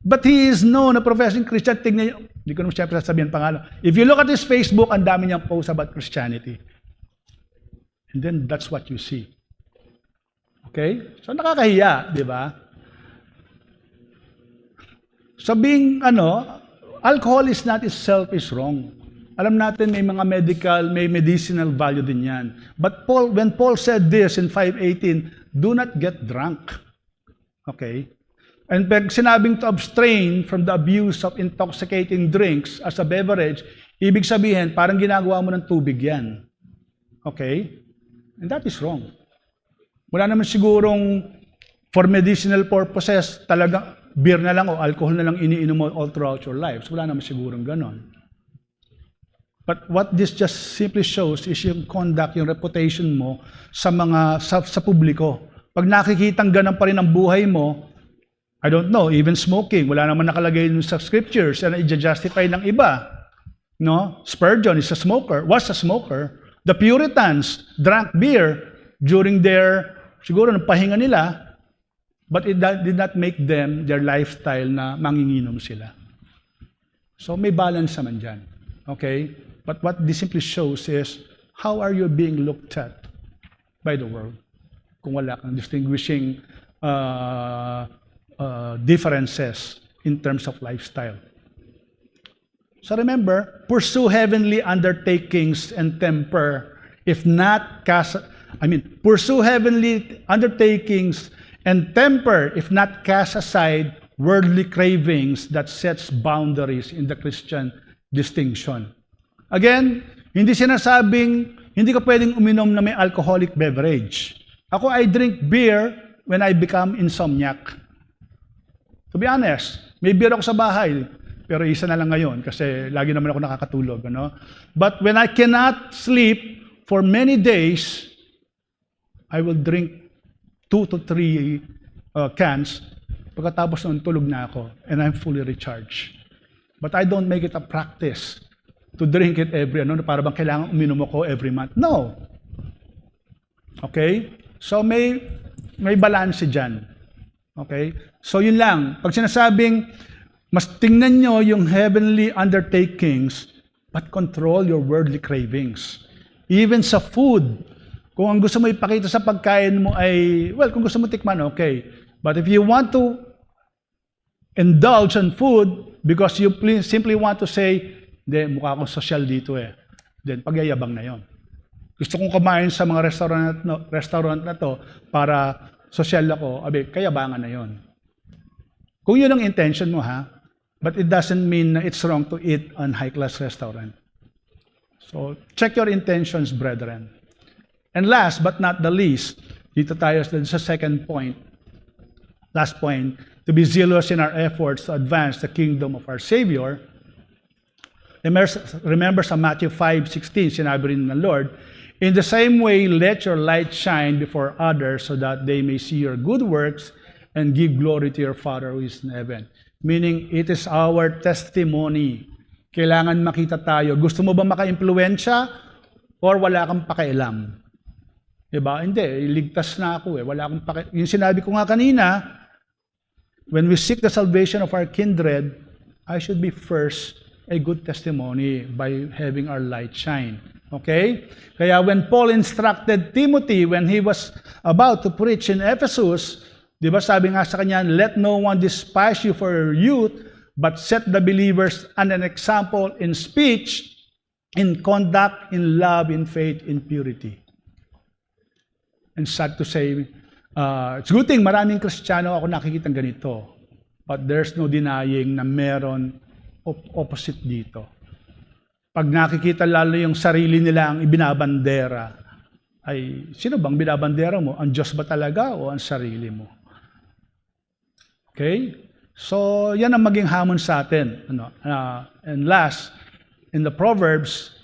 but he is known a professing Christian. Tignan niyo, hindi ko naman siyempre sasabihin pangalan. If you look at his Facebook, ang dami niyang posts about Christianity. And then that's what you see. Okay? So nakakahiya, di ba? So being, alcohol is not itself is wrong. Alam natin may mga may medicinal value din yan. But when Paul said this in 5:18, do not get drunk. Okay? And pag sinabing to abstain from the abuse of intoxicating drinks as a beverage, ibig sabihin, parang ginagawa mo ng tubig yan. Okay? And that is wrong. Wala naman sigurong for medicinal purposes, talagang beer na lang o alcohol na lang iniinom mo all throughout your lives. Wala naman sigurong ganon. But what this just simply shows is yung conduct, yung reputation mo sa publiko. Pag nakikitang ganun pa rin ang buhay mo, I don't know, even smoking, wala naman nakalagay sa scriptures na i-justify ng iba. No? Spurgeon is a smoker, was a smoker. The Puritans drank beer during siguro ng pahinga nila, but it did not make them their lifestyle na manginginom sila. So may balance naman dyan. Okay? But what this simply shows is, how are you being looked at by the world? Kung wala kang distinguishing differences in terms of lifestyle. So remember, pursue heavenly undertakings and temper, pursue heavenly undertakings and temper, if not cast aside worldly cravings that sets boundaries in the Christian distinction. Again, hindi sinasabing hindi ka pwedeng uminom na may alcoholic beverage. Ako, I drink beer when I become insomniac. To be honest, may beer ako sa bahay, pero isa na lang ngayon kasi lagi naman ako nakakatulog. But when I cannot sleep for many days, I will drink 2 to 3 cans. Pagkatapos noon, tulog na ako and I'm fully recharged. But I don't make it a practice to drink it para bang kailangan uminom ako every month. No. Okay? So may balance dyan. Okay? So yun lang. Pag sinasabing, mas tingnan nyo yung heavenly undertakings, but control your worldly cravings. Even sa food, kung ang gusto mo ipakita sa pagkain mo ay, kung gusto mo tikman, okay. But if you want to indulge on food because you simply want to say, hindi, mukha akong social dito then pagyayabang na yon. Gusto kong kumain sa mga restaurant na to para social ako, kayabangan na yon. Kung yun ang intention mo but it doesn't mean na it's wrong to eat on high-class restaurant. So, check your intentions, brethren. And last but not the least, dito tayo sa second point, last point, to be zealous in our efforts to advance the kingdom of our Savior. Remember sa Matthew 5:16, sinabi rin ng Lord, in the same way, let your light shine before others so that they may see your good works and give glory to your Father who is in heaven. Meaning, it is our testimony. Kailangan makita tayo. Gusto mo ba maka-impluwensya or wala kang pakialam? Diba? Hindi, iligtas na ako Wala akong pakialam. Yung sinabi ko nga kanina, when we seek the salvation of our kindred, I should be first a good testimony by having our light shine. Okay? Kaya when Paul instructed Timothy when he was about to preach in Ephesus, di ba sabi nga sa kanya, let no one despise you for your youth, but set the believers an example in speech, in conduct, in love, in faith, in purity. And sad to say, it's good thing maraming Kristiyano ako nakikitang ganito, but there's no denying na meron opposite dito. Pag nakikita lalo yung sarili nila ang ibinabandera, ay sino bang binabandera mo? Ang Diyos ba talaga o ang sarili mo? Okay? So, yan ang maging hamon sa atin. And last, in the Proverbs,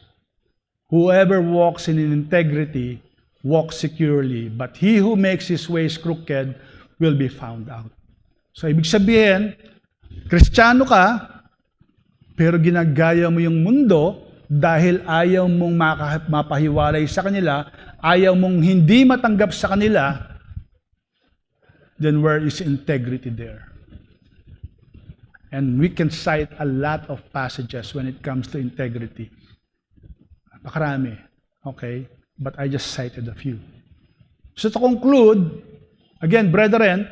whoever walks in integrity walks securely, but he who makes his ways crooked will be found out. So, ibig sabihin, Kristiyano ka, pero ginagaya mo yung mundo dahil ayaw mong mapahiwalay sa kanila, ayaw mong hindi matanggap sa kanila, then where is integrity there? And we can cite a lot of passages when it comes to integrity. Napakarami, okay? But I just cited a few. So to conclude, again, brethren,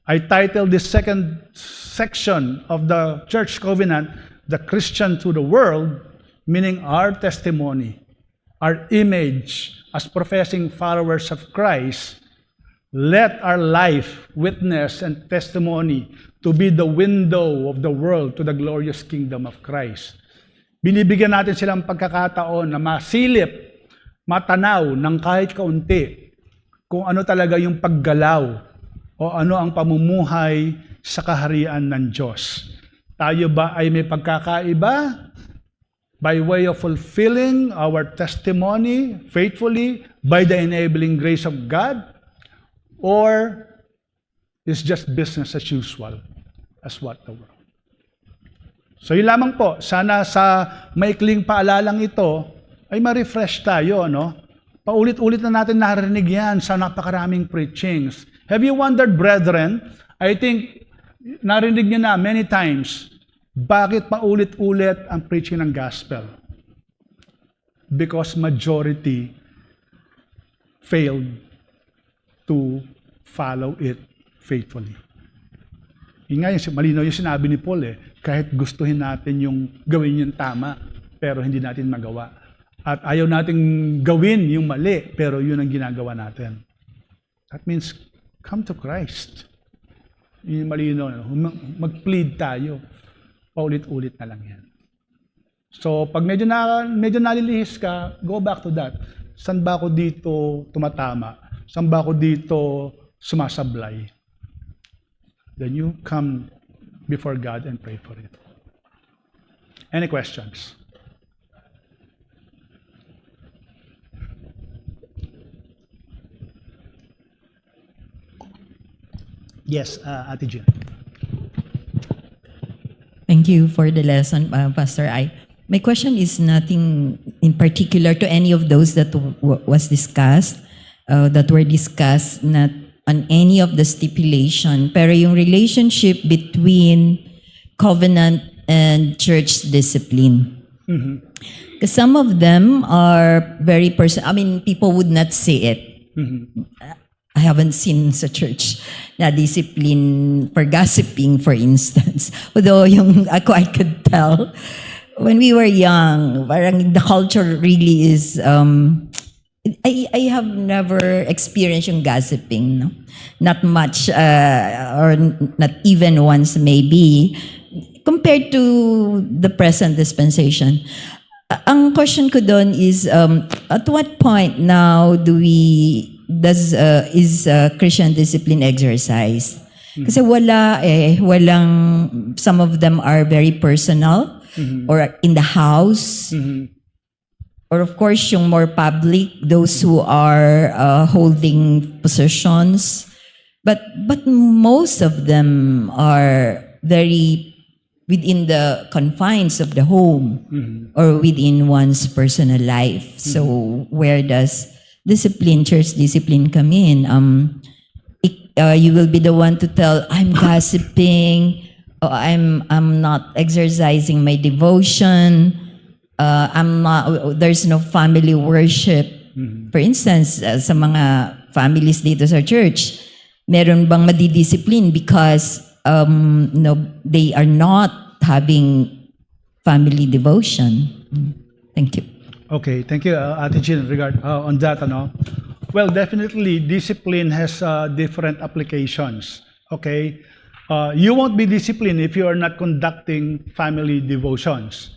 I titled this second section of the Church Covenant, The Christian to the World, meaning our testimony, our image as professing followers of Christ. Let our life, witness, and testimony to be the window of the world to the glorious kingdom of Christ. Binibigyan natin silang pagkakataon na masilip, matanaw ng kahit kaunti kung ano talaga yung paggalaw o ano ang pamumuhay sa kaharian ng Diyos. Tayo ba ay may pagkakaiba by way of fulfilling our testimony faithfully by the enabling grace of God? Or is just business as usual as what the world? So yun lamang po, sana sa maikling paalalang ito ay ma-refresh tayo, no? Paulit-ulit na natin narinig yan sa napakaraming preachings. Have you wondered, brethren? I think narinig niyo na many times, bakit paulit-ulit ang preaching ng gospel? Because majority failed to follow it faithfully. Yung nga, malinaw yung sinabi ni Paul kahit gustuhin natin yung gawin yung tama, pero hindi natin magawa. At ayaw nating gawin yung mali, pero yun ang ginagawa natin. That means, come to Christ. Yung malinaw, mag-plead tayo. Paulit-ulit na lang yan. So, pag medyo nalilihis ka, go back to that. Saan ba ako dito tumatama? Saan ba ako dito sumasablay? Then you come before God and pray for it. Any questions? Yes, Ate Jill. Thank you for the lesson, Pastor I. My question is nothing in particular to any of those that was discussed, that were discussed, not on any of the stipulation, pero yung relationship between covenant and church discipline. Mm-hmm. Because some of them are very personal. I mean, people would not say it. Mm-hmm. I haven't seen sa church na discipline for gossiping, for instance. Although yung ako, I could tell. When we were young, parang the culture really is, I have never experienced yung gossiping. No? Not much, or not even once maybe, compared to the present dispensation. Ang question ko doon is, at what point now is Christian discipline exercised? Kasi walang, some of them are very personal, or in the house, or of course yung more public, those who are holding positions, but most of them are very within the confines of the home, or within one's personal life. So where does discipline, church discipline come in? You will be the one to tell, I'm gossiping, or I'm not exercising my devotion, there's no family worship. For instance, sa mga families dito sa church, meron bang madidiscipline because no, they are not having family devotion? Thank you. Okay, thank you, Ate Jill, on that. Well, definitely, discipline has different applications. Okay, you won't be disciplined if you are not conducting family devotions.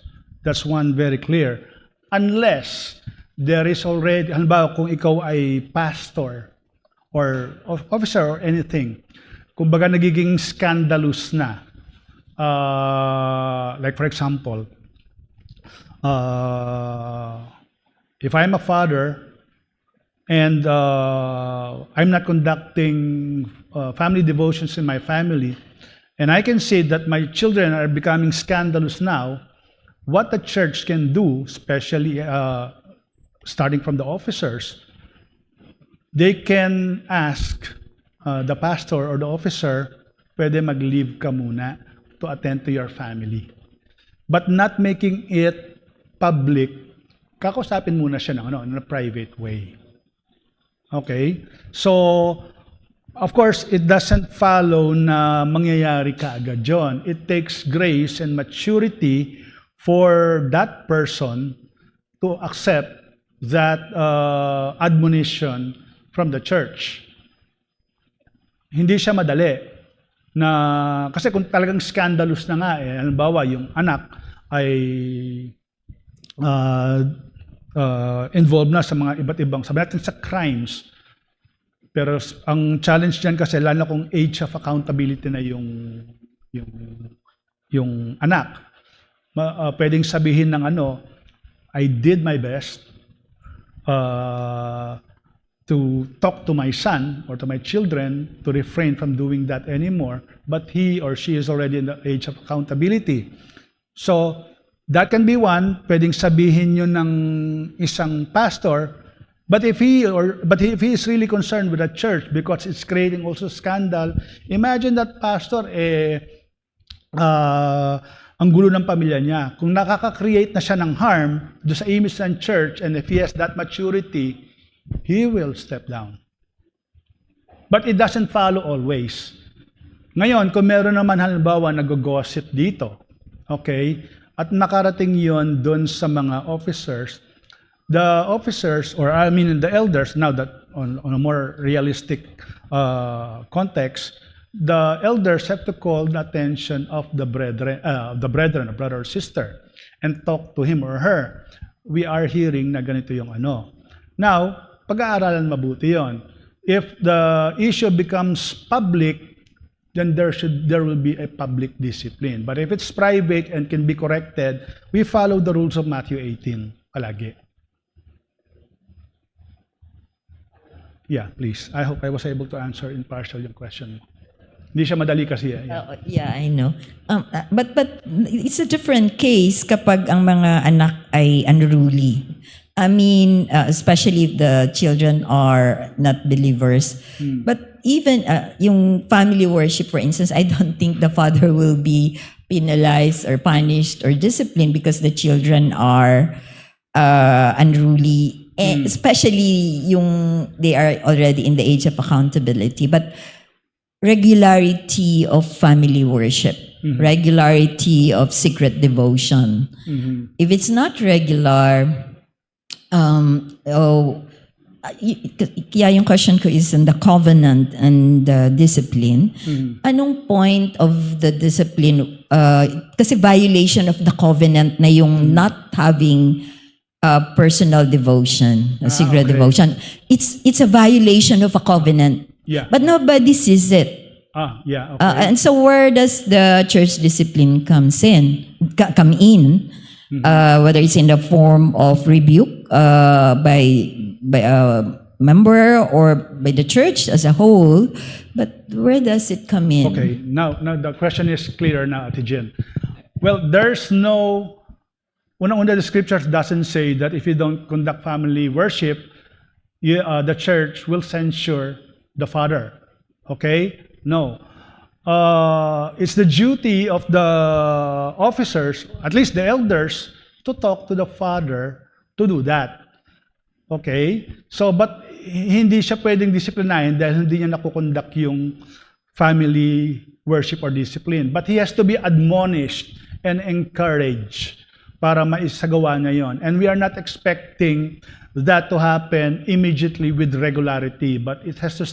That's one very clear. Unless there is already, halimbawa kung ikaw ay pastor or officer or anything, kumbaga nagiging scandalous na. Like for example, if I'm a father and I'm not conducting family devotions in my family, and I can see that my children are becoming scandalous now, what the church can do, especially starting from the officers, they can ask the pastor or the officer, pwede mag-leave ka muna to attend to your family. But not making it public, kakausapin muna siya ng, in a private way. Okay? So, of course, it doesn't follow na mangyayari kaagad yun. It takes grace and maturity for that person to accept that admonition from the church. Hindi siya madali na, kasi kung talagang scandalous na nga, halimbawa yung anak ay involved na sa mga iba't ibang, sabi natin sa crimes, pero ang challenge dyan kasi, lalo kung age of accountability na yung anak, pwedeng sabihin ng I did my best to talk to my son or to my children to refrain from doing that anymore, but he or she is already in the age of accountability. So, that can be one, pwedeng sabihin yun ng isang pastor, but if he is really concerned with the church because it's creating also scandal, imagine that pastor, ang gulo ng pamilya niya. Kung nakaka-create na siya ng harm do sa image ng church, and if he has that maturity, he will step down. But it doesn't follow always. Ngayon, kung meron naman halimbawa nag-gossip dito, okay, at nakarating yon doon sa mga officers, the officers, or I mean the elders, now that on a more realistic context, the elders have to call the attention of the brethren, a brother or sister, and talk to him or her. We are hearing na ganito yung Now, pag-aaralan mabuti yon. If the issue becomes public, then there will be a public discipline. But if it's private and can be corrected, we follow the rules of Matthew 18 palagi. Yeah, please. I hope I was able to answer in partial yung question mo. Hindi siya madali kasi. Yeah, I know. But it's a different case kapag ang mga anak ay unruly. I mean, especially if the children are not believers. But even yung family worship, for instance, I don't think the father will be penalized or punished or disciplined because the children are unruly. Especially yung they are already in the age of accountability. But regularity of family worship, regularity of secret devotion. If it's not regular, kaya yung question ko is on the covenant and the discipline. Anong point of the discipline? Kasi violation of the covenant na yung not having personal devotion, secret devotion. It's a violation of a covenant. Yeah. But nobody sees it. Yeah. Okay. And so where does the church discipline come in? Whether it's in the form of rebuke by a member or by the church as a whole, but where does it come in? Okay, now the question is clear now, Ate Jen. Well, there's no, una the scriptures doesn't say that if you don't conduct family worship, the church will censure the father. Okay? No. It's the duty of the officers, at least the elders, to talk to the father to do that. Okay? So, but hindi siya pwedeng disiplinahin dahil hindi niya nakukonduct yung family worship or discipline. But he has to be admonished and encouraged para maisagawa niya yon. And we are not expecting that to happen immediately with regularity, but it has to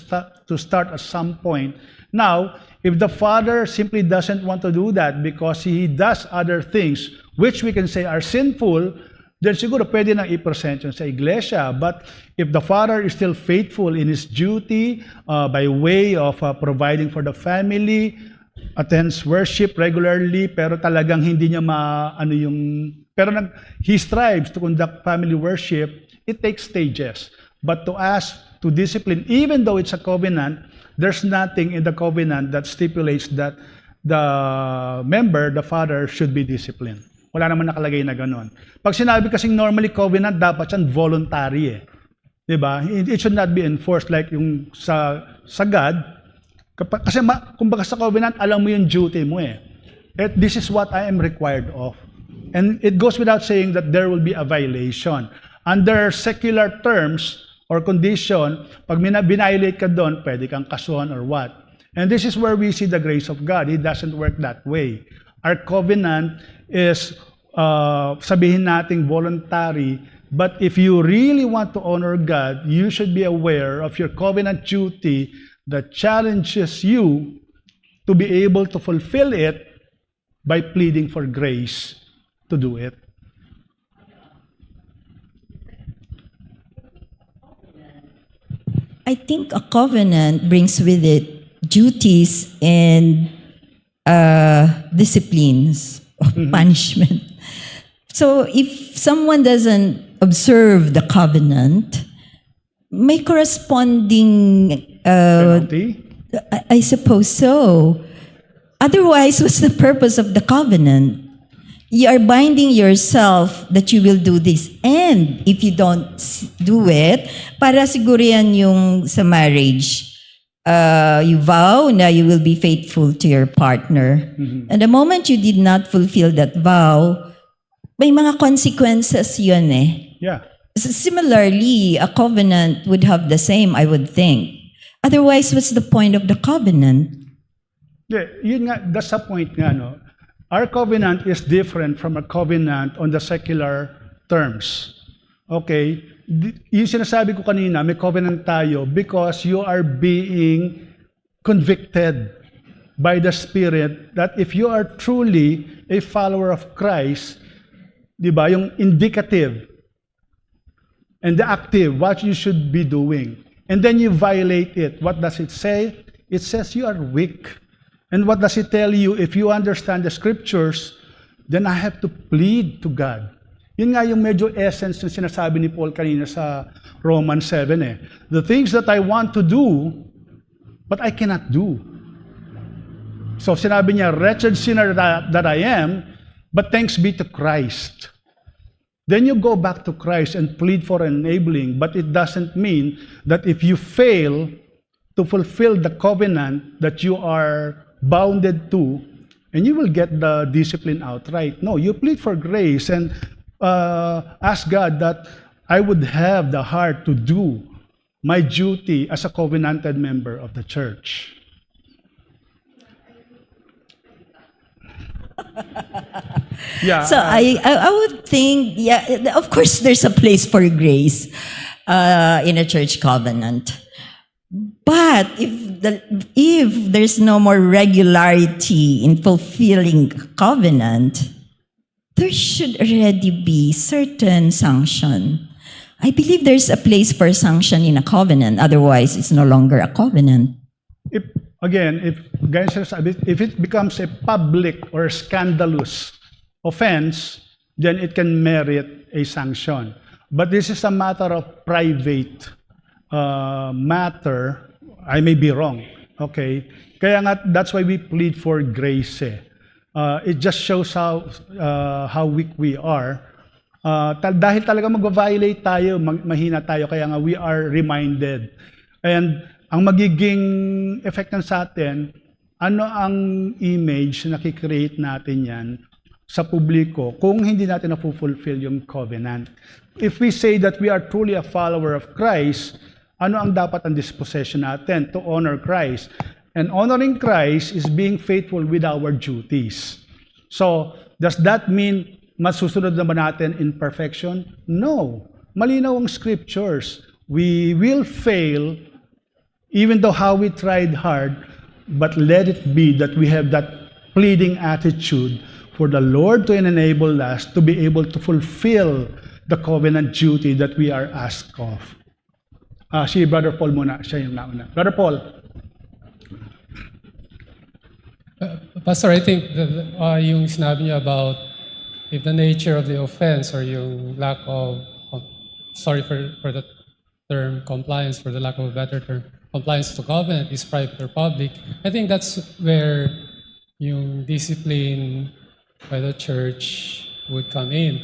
start at some point. Now, if the father simply doesn't want to do that because he does other things which we can say are sinful, then siguro pwede nang i-present yun sa iglesia. But if the father is still faithful in his duty by way of providing for the family, attends worship regularly, pero talagang hindi niya he strives to conduct family worship, it takes stages. But to ask to discipline, even though it's a covenant, there's nothing in the covenant that stipulates that member, the father, should be disciplined. Wala naman nakalagay na ganon. Pag sinabi kasing normally covenant, dapat yan voluntary eh. Diba? It should not be enforced like yung sa God. Kasi kumbaga sa covenant, alam mo yung duty mo eh. This is what I am required of. And it goes without saying that there will be a violation. Under secular terms or condition, pag binviolate ka doon, pwede kang kasuhan or what. And this is where we see the grace of God. He doesn't work that way. Our covenant is, sabihin nating voluntary, but if you really want to honor God, you should be aware of your covenant duty that challenges you to be able to fulfill it by pleading for grace to do it. I think a covenant brings with it duties and disciplines of punishment. So if someone doesn't observe the covenant, may corresponding Penalty? I suppose so. Otherwise, what's the purpose of the covenant? You are binding yourself that you will do this. And if you don't do it, para siguro yan yung sa marriage. You vow na you will be faithful to your partner. And the moment you did not fulfill that vow, may mga consequences yun eh. Yeah. Similarly, a covenant would have the same, I would think. Otherwise, what's the point of the covenant? Yeah, yun nga, that's the point nga, no? Our covenant is different from a covenant on the secular terms. Okay? Yung sinasabi ko kanina, may covenant tayo because you are being convicted by the Spirit that if you are truly a follower of Christ, di ba, yung indicative and the active, what you should be doing. And then you violate it. What does it say? It says you are weak. And what does it tell you? If you understand the scriptures, then I have to plead to God. Yun nga yung medyo essence ng sinasabi ni Paul kanina sa Romans 7 eh. The things that I want to do, but I cannot do. So sinabi niya, wretched sinner that I am, but thanks be to Christ. Then you go back to Christ and plead for enabling, but it doesn't mean that if you fail to fulfill the covenant that you are bounded to, and you will get the discipline outright. No, you plead for grace and ask God that I would have the heart to do my duty as a covenanted member of the church. Yeah. So I would think, yeah, of course there's a place for grace in a church covenant. But if there's no more regularity in fulfilling covenant, there should already be certain sanction. I believe there's a place for sanction in a covenant. Otherwise, it's no longer a covenant. If it becomes a public or scandalous offense, then it can merit a sanction. But this is a matter of private matter. I may be wrong. Okay? Kaya nga, that's why we plead for grace. It just shows how weak we are. Dahil talaga mag-violate tayo, mahina tayo, kaya nga we are reminded. And ang magiging effect sa atin, ano ang image na nakikreate natin yan sa publiko kung hindi natin na-fulfill yung covenant. If we say that we are truly a follower of Christ, ano ang dapat ang disposition natin? To honor Christ. And honoring Christ is being faithful with our duties. So, does that mean masusunod naman natin in perfection? No. Malinaw ang scriptures. We will fail even though how we tried hard, but let it be that we have that pleading attitude for the Lord to enable us to be able to fulfill the covenant duty that we are asked of. Si Brother Paul muna, siya yung nauna. Brother Paul. Pastor, I think yung sinabi niya about if the nature of the offense or yung lack of, sorry for the term compliance, for the lack of a better term, compliance to covenant is private or public, I think that's where yung discipline by the church would come in.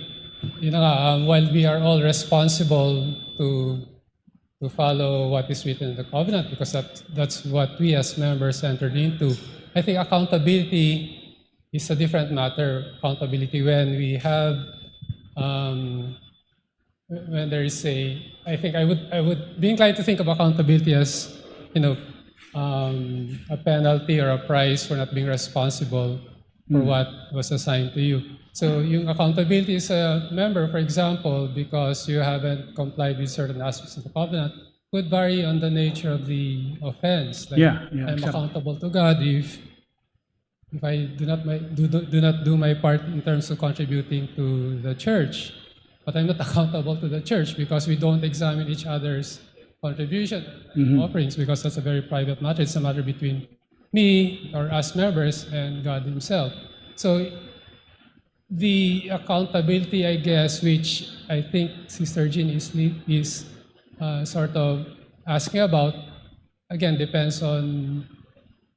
Yun na nga, while we are all responsible to follow what is written in the covenant, because that's what we as members entered into, I think accountability is a different matter. Accountability when we have, when there is I think I would be inclined to think of accountability as, a penalty or a price for not being responsible for what was assigned to you. So yung accountability is a member, for example, because you haven't complied with certain aspects of the covenant, could vary on the nature of the offense. Like, Yeah, I'm exactly. accountable to God if I do not do my part in terms of contributing to the church, but I'm not accountable to the church because we don't examine each other's contribution offerings, because that's a very private matter. It's a matter between me or us members and God Himself. So the accountability, I guess, which I think Sister Jean is sort of asking about, again, depends on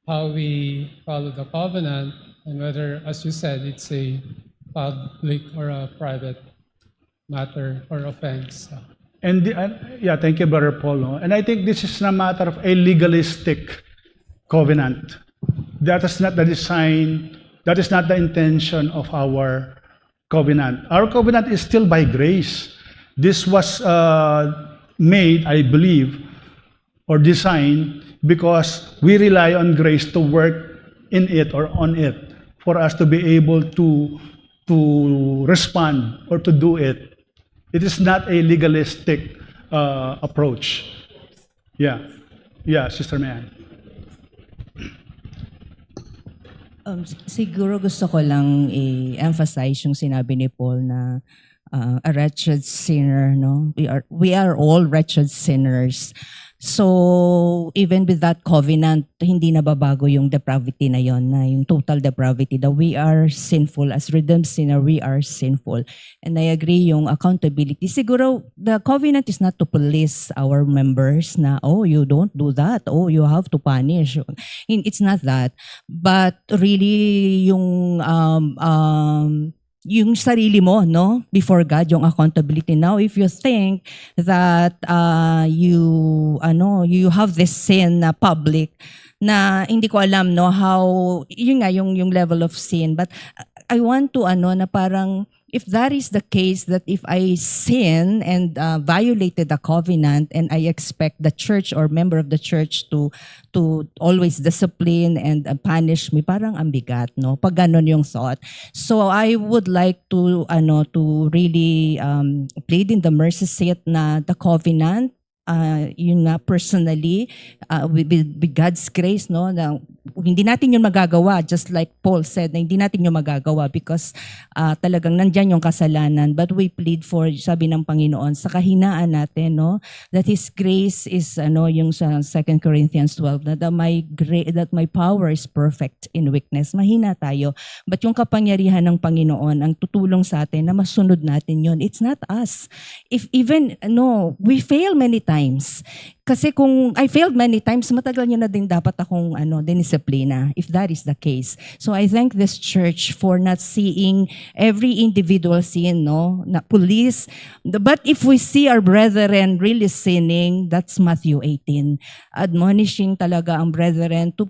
how we follow the covenant and whether, as you said, it's a public or a private matter or offense. And yeah, thank you, Brother Paul. No? And I think this is a matter of a legalistic covenant. That is not the design, that is not the intention of our covenant. Our covenant is still by grace. This was made, I believe, or designed because we rely on grace to work in it or on it for us to be able to respond or to do it. It is not a legalistic approach. Yeah. Yeah, Sister Mayan. Siguro gusto ko lang i-emphasize yung sinabi ni Paul na a wretched sinner, no? We are all wretched sinners. So, even with that covenant, hindi nababago yung depravity na yon, na yung total depravity, that we are sinful. As redeemed sinner, we are sinful. And I agree yung accountability. Siguro, the covenant is not to police our members na, oh, you don't do that. Oh, you have to punish. It's not that. But really, yung sarili mo, no, before God, yung accountability. Now, if you think that you have this sin na public, na hindi ko alam, no, how, yun nga, yung level of sin. But I want to, na parang, if that is the case, that if I sin and violated the covenant and I expect the church or member of the church to always discipline and punish me, parang ambigat, no? Pag ganon yung thought. So I would like to really plead in the mercy seat na the covenant, yun nga personally, with God's grace, no, na hindi natin yun magagawa, just like Paul said, na hindi natin yun magagawa because talagang nandyan yung kasalanan. But we plead for, sabi ng Panginoon, sa kahinaan natin, no, that His grace is, yung sa 2 Corinthians 12, that my power is perfect in weakness. Mahina tayo. But yung kapangyarihan ng Panginoon, ang tutulong sa atin na masunod natin yun. It's not us. If even, we fail many times. Kasi kung I failed many times, matagal nyo na din dapat akong dinisiplina, if that is the case. So I thank this church for not seeing every individual sin, no, na police. But if we see our brethren really sinning, that's Matthew 18. Admonishing talaga ang brethren to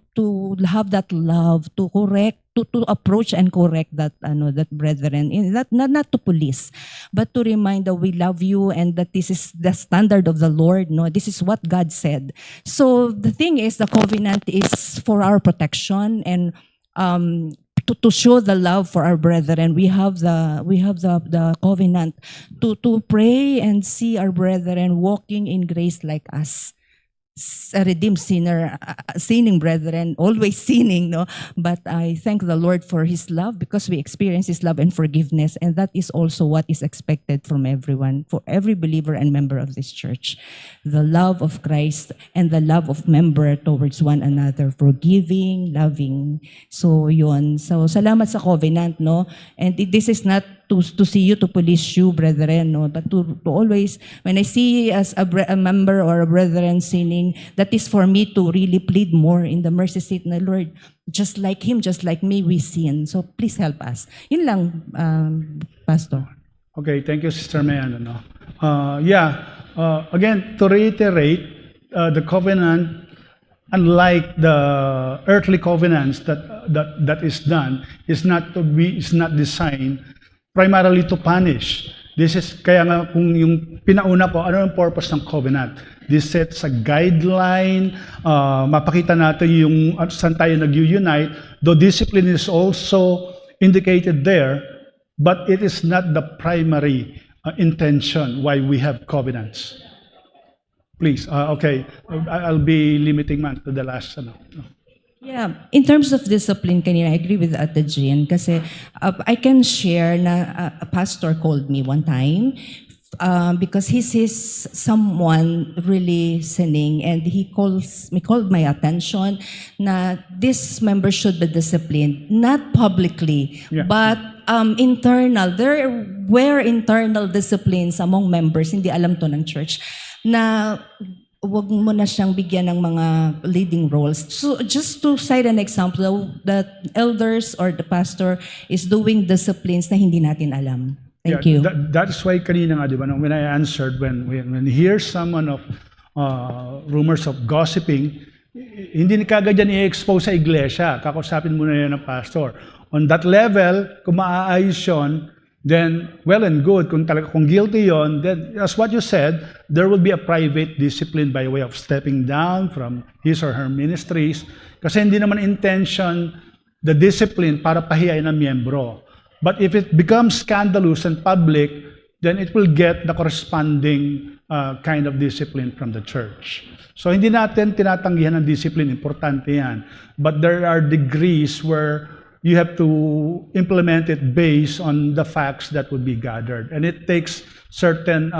have that love, to correct, to approach and correct that brethren, not to police, but to remind that we love you and that this is the standard of the Lord, no, this is what God said. So the thing is, the covenant is for our protection and to show the love for our brethren. We have the covenant to pray and see our brethren walking in grace like us. A redeemed sinner, sinning brethren, always sinning, no? But I thank the Lord for His love because we experience His love and forgiveness, and that is also what is expected from everyone, for every believer and member of this church. The love of Christ and the love of member towards one another, forgiving, loving. So yun. So salamat sa covenant, no? And this is not to see you, to police you, brethren, no? But to always, when I see as a member or a brethren sinning, that is for me to really plead more in the mercy seat na, Lord, just like him, just like me, we sin. So please help us. Yun lang, Pastor. Okay, thank you, Sister Mayan. Again, to reiterate, the covenant, unlike the earthly covenants that is done, is not designed primarily to punish. This is kaya nga kung yung pinauna ko, ano ang purpose ng covenant? This sets a guideline, mapakita natin yung saan tayo nag-unite, though discipline is also indicated there, but it is not the primary intention why we have covenants. Please, okay, I'll be limiting man to the last. Yeah, in terms of discipline, kanina, I agree with Ate Jean kasi I can share na a pastor called me one time because he sees someone really sinning and he called my attention na this member should be disciplined, not publicly, Yeah. but internal. There were internal disciplines among members, hindi alam to ng church, na wag mo na siyang bigyan ng mga leading roles. So just to cite an example, that elders or the pastor is doing disciplines na hindi natin alam. Thank you. That is why kanina nga, di ba, when I answered, when you hear someone of rumors of gossiping, hindi ni kagad yan i-expose sa iglesia. Kakausapin mo na yan ng pastor. On that level, kung maaayos yun, then well and good. Kung guilty yon, then as what you said, there will be a private discipline by way of stepping down from his or her ministries. Kasi hindi naman intention the discipline para pahiyain ng miyembro. But if it becomes scandalous and public, then it will get the corresponding kind of discipline from the church. So hindi natin tinatanggihan ng discipline, importante yan. But there are degrees where you have to implement it based on the facts that would be gathered. And it takes certain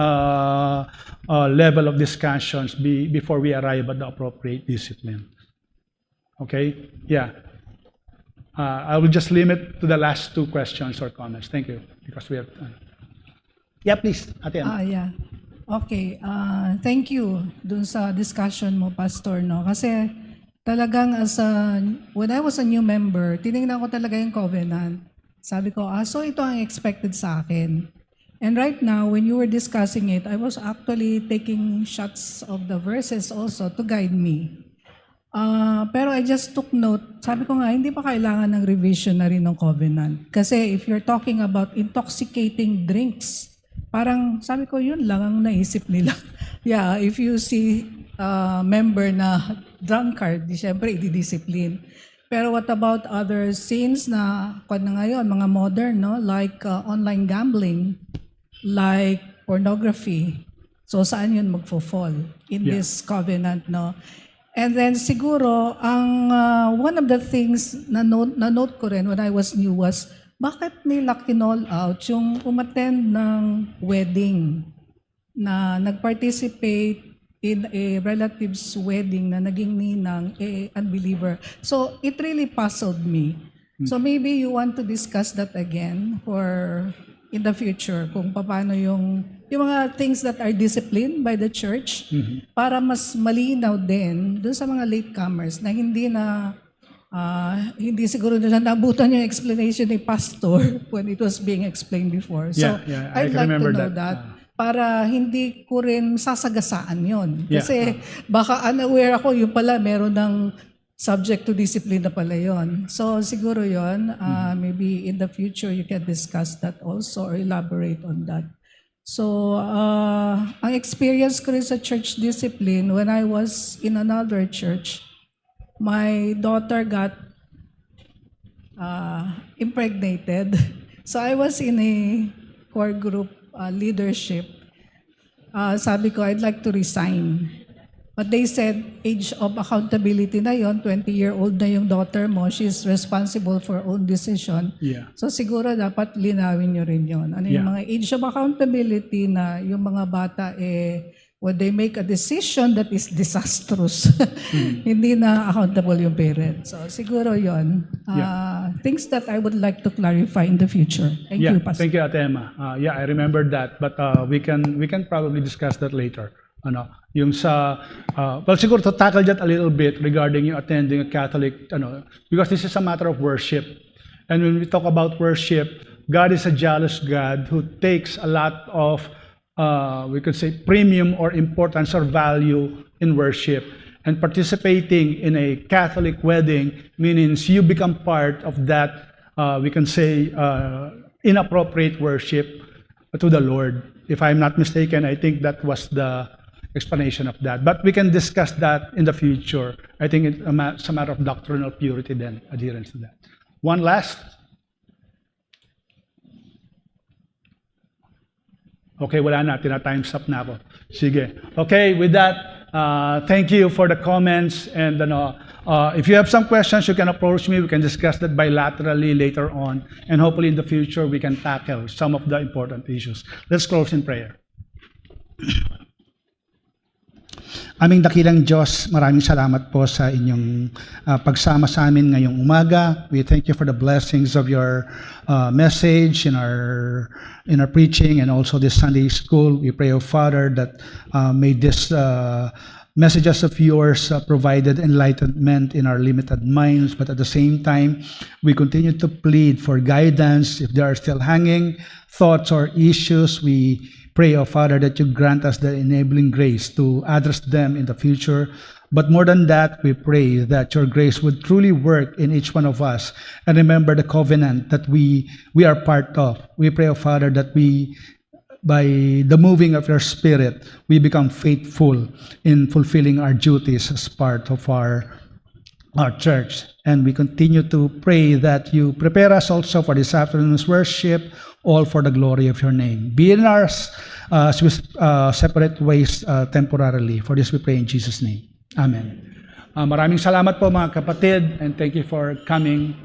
level of discussions before we arrive at the appropriate discipline. Okay? Yeah. I will just limit to the last two questions or comments. Thank you. Because we have time. Yeah, please. Ate Ann. Yeah. Okay. Thank you dun sa discussion mo, Pastor, no? Kasi talagang when I was a new member, tinignan ko talaga yung covenant. Sabi ko, so ito ang expected sa akin. And right now, when you were discussing it, I was actually taking shots of the verses also to guide me. Pero I just took note, sabi ko nga, hindi pa kailangan ng revision na rin ng covenant. Kasi if you're talking about intoxicating drinks, parang sabi ko, yun lang ang naisip nila. Yeah, if you see member na drunkard, di syempre i-discipline. Pero what about other sins na ngayon, mga modern, no? Like online gambling, like pornography. So saan yun magfo-fall in this covenant, no? And then siguro, ang one of the things na note ko rin when I was new was, bakit nila kinall out yung umattend ng wedding na nag-participate in a relative's wedding na naging ninang unbeliever. So it really puzzled me. So maybe you want to discuss that again for in the future, kung paano yung mga things that are disciplined by the church para mas malinaw din dun sa mga latecomers na hindi siguro nila nabutan yung explanation ni Pastor when it was being explained before. So I'd like to know that. Para hindi ko rin sasagasaan yon. Kasi baka unaware ako, yung pala meron ng subject to discipline na pala yon. So siguro yon, maybe in the future you can discuss that also or elaborate on that. So ang experience ko rin sa church discipline, when I was in another church, my daughter got impregnated. So I was in a core group leadership. Sabi ko, I'd like to resign. But they said, age of accountability na yon, 20-year-old na yung daughter mo, she's responsible for her own decision. Yeah. So siguro dapat linawin nyo rin yon. Ano yung mga age of accountability na yung mga bata when they make a decision that is disastrous, hindi na accountable yung parents. So siguro yon. things that I would like to clarify in the future. Thank Yeah, you, Pastor. thank you, Ate Emma. Yeah, I remember that, but we can probably discuss that later. Ano, yung sa well, siguro to tackle that a little bit regarding yung attending a Catholic, because this is a matter of worship. And when we talk about worship, God is a jealous God who takes a lot of we could say premium or importance or value in worship. And participating in a Catholic wedding means you become part of that, we can say, inappropriate worship to the Lord. If I'm not mistaken, I think that was the explanation of that. But we can discuss that in the future. I think it's a matter of doctrinal purity then, adherence to that. One last. Okay, wala na. Times up na ako. Sige. Okay, with that, thank you for the comments. And if you have some questions, you can approach me. We can discuss that bilaterally later on. And hopefully in the future, we can tackle some of the important issues. Let's close in prayer. Aming dakilang Diyos, maraming salamat po sa inyong pagsama sa amin ngayong umaga. We thank you for the blessings of your message in our preaching and also this Sunday school. We pray, O Father, that may this messages of yours provided enlightenment in our limited minds, but at the same time, we continue to plead for guidance. If there are still hanging thoughts or issues, we pray, O Father, that you grant us the enabling grace to address them in the future. But more than that, we pray that your grace would truly work in each one of us. And remember the covenant that we are part of. We pray, O Father, that by the moving of your Spirit, we become faithful in fulfilling our duties as part of our church. And we continue to pray that you prepare us also for this afternoon's worship, all for the glory of your name. Be in us separate ways temporarily. For this we pray in Jesus' name. Amen. Maraming salamat po mga kapatid, and thank you for coming.